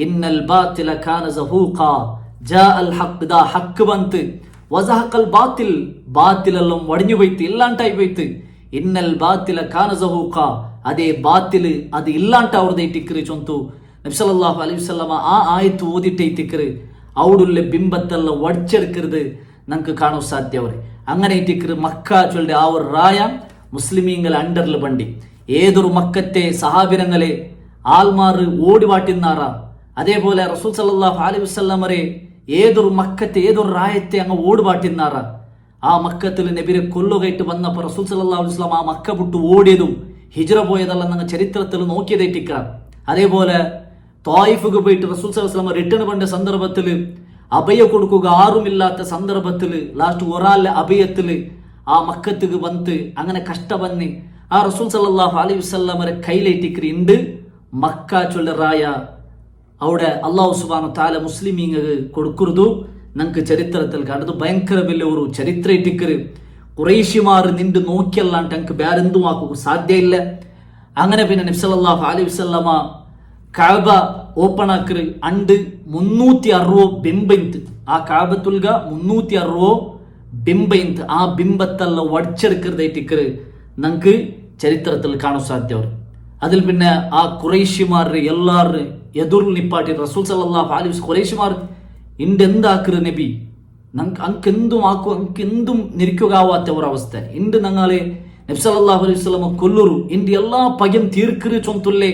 S1: ഇന്നൽ ബാതില കാന സഹൂഖ. ജാ അൽ ഹഖ് ദാ ഹഖ് ബന്ത്, വസഹഖൽ ബാതിൽ ബാതിലെല്ലാം വടിഞ്ഞു പോയിട്ട് ഇല്ലാണ്ടായി പോയിട്ട്, ഇന്നൽ ബാതില കാന സഹൂഖ അതേ ബാതിൽ അത് ഇല്ലാണ്ടാവരുതായിട്ടിക്കറ് ചൊന്തു നബി സല്ലല്ലാഹു അലൈഹി വസല്ലമ ആ ആയത്ത് ഓതിട്ടേറ്റിക്കറ്. അവിടുള്ള ബിംബത്തെല്ലാം വടിച്ചെടുക്കരുത് നമുക്ക് കാണാൻ സാധ്യവരെ. അങ്ങനെ ഇട്ടിക്കറ് മക്ക ചൊല്ലെ ആ ഒരു റായ മുസ്ലിമീങ്ങൾ അണ്ടറിൽ ബണ്ടി. ഏതൊരു മക്കത്തെ സഹാബിരങ്ങളെ ആൽമാർ ഓടിവാട്ടിന്നാറ. അതേപോലെ റസൂൽ സല്ലല്ലാഹു അലൈഹി വസല്ലമരെ ഏതൊരു മക്കത്തെ ഏതൊരു റായത്തെ അങ്ങ് ഓടിവാട്ടിന്നാറ. ആ മക്കത്തിൽ നബിരെ കൊല്ലുകയിട്ട് വന്നപ്പോൾ റസൂൽ സല്ലല്ലാഹു അലൈഹി വസല്ലം ആ മക്ക വിട്ടു ഓടിയതും ഹിജ്റ പോയതെല്ലാം ഞങ്ങൾ ചരിത്രത്തിൽ നോക്കിയതായിട്ടിക്ക. അതേപോലെ ത്വായിഫുക്ക് പോയിട്ട് റസൂൽ സല്ലല്ലാഹു അലൈഹി വസല്ലം റിട്ടേൺ പണ്ട സന്ദർഭത്തിൽ അഭയ കൊടുക്കുക ആറുമില്ലാത്ത സന്ദർഭത്തിൽ ലാസ്റ്റ് ഒരാളുടെ അഭയത്തിൽ ആ മക്കത്തുക്ക് വന്ന് അങ്ങനെ കഷ്ടവന്ന് ആ റസൂൽ സല്ലല്ലാഹു അലൈഹി വസല്ലമരെ കയ്യിലേറ്റിക്കറി ഉണ്ട് മക്ക ചൊല്ലറായ അവിടെ അല്ലാഹു സുബ്ഹാനഹു തആല മുസ്ലിമീങ്ങൾക്ക് കൊടുക്കുറുതു. നമുക്ക് ചരിത്രത്തിൽ കണ്ടത് ഭയങ്കര വലിയ ഒരു ചരിത്ര ഇട്ടിക്കറ്. ഖുറൈശിമാർ നിണ്ട് നോക്കിയല്ലാണ്ട് എനിക്ക് വേറെന്തും ആക്കുക സാധ്യമില്ല. അങ്ങനെ പിന്നെ നബി സല്ലല്ലാഹു അലൈഹി വസല്ലമ കഅബ ഓപ്പൺ ആക്കറ്. അണ്ട് 360 ബിംബിന്ത് ആ കാബത്തുൽഗ 360 ബിംബിന്ത് ആ ബിംബത്തെല്ലാം വടിച്ചെടുക്കരുതായിട്ടിക്കറ് നമുക്ക് ചരിത്രത്തിൽ കാണാൻ സാധ്യവർ. അതിൽ പിന്നെ ആ ഖുറൈശിമാരുടെ എല്ലാവരും എതിർ നിപ്പാട്ടി റസൂൽ സല്ലല്ലാഹു അലൈഹി വസല്ലം ഖുറൈശിമാർ ഇണ്ട് എന്താക്കറ് നബി അങ്കെന്തും ആക്കും അങ്കെന്തും നിരിക്കുകയാവാത്ത ഒരവസ്ഥ ഇണ്ട്. ഞങ്ങളെ നബി സല്ലല്ലാഹു അലൈഹി വസല്ലം കൊല്ലുറു ഇണ്ട് എല്ലാ പകയും തീർക്കറ് ചൊന്തുല്ലേ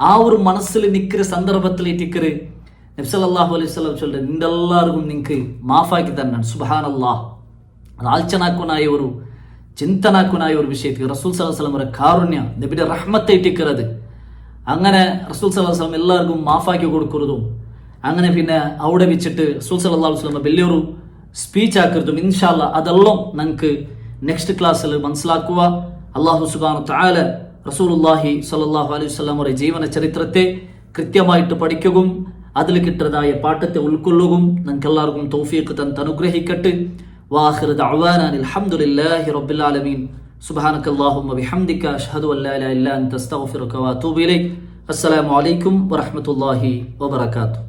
S1: ആ ഒരു മനസ്സിൽ നിൽക്കുന്ന സന്ദർഭത്തിൽ ഇട്ടിക്കറ് നബി സല്ലല്ലാഹു അലൈഹി വസല്ലം ചൊല്ലെ നിന്റെ എല്ലാവർക്കും നിങ്ങൾക്ക് മാഫാക്കി തന്നാണ്. സുബ്ഹാനല്ലാഹ്. അത് ആലോചനാക്കുനായ ഒരു ചിന്തനാക്കുനായ ഒരു വിഷയത്തിൽ റസൂൽ സല്ലല്ലാഹു അലൈഹി വസല്ലമയുടെ കാരുണ്യ നബിയുടെ റഹ്മത്തെ ഇട്ടിക്കറത്. അങ്ങനെ റസൂൽ സല്ലല്ലാഹു അലൈഹി വസല്ലം എല്ലാവർക്കും മാഫാക്കി കൊടുക്കുന്നതും അങ്ങനെ പിന്നെ അവിടെ വെച്ചിട്ട് റസൂൽ സല്ലല്ലാഹു അലൈഹി വസല്ലം വലിയൊരു സ്പീച്ച് ആക്കരുതും. ഇൻഷാ അല്ലാഹ് അതെല്ലാം നമുക്ക് നെക്സ്റ്റ് ക്ലാസ്സിൽ മനസ്സിലാക്കുക. അല്ലാഹു സുബ്ഹാനഹു തആല റസൂലുള്ളാഹി സ്വല്ലല്ലാഹു അലൈഹി വസല്ലമയുടെ ജീവന ചരിത്രത്തെ കൃത്യമായിട്ട് പഠിക്കുകയും അതിൽ കിട്ടുന്നതായ പാഠത്തെ ഉൾക്കൊള്ളുകയും നമുക്ക് എല്ലാവർക്കും തൗഫീഖ് തന്ന് അനുഗ്രഹിക്കട്ടെ. വാഖിറു ദഅവാനാ അൽഹംദുലില്ലാഹി റബ്ബിൽ ആലമീൻ. സുബ്ഹാനകല്ലാഹുമ്മ ബിഹംദിക അഷ്ഹദു അൻ ലാ ഇലാഹ ഇല്ലാ അൻത അസ്തഗ്ഫിറുക വഅതൂബു ഇലൈക്. അസ്സലാമു അലൈക്കും വറഹ്മത്തുള്ളാഹി വബറകാതുഹു.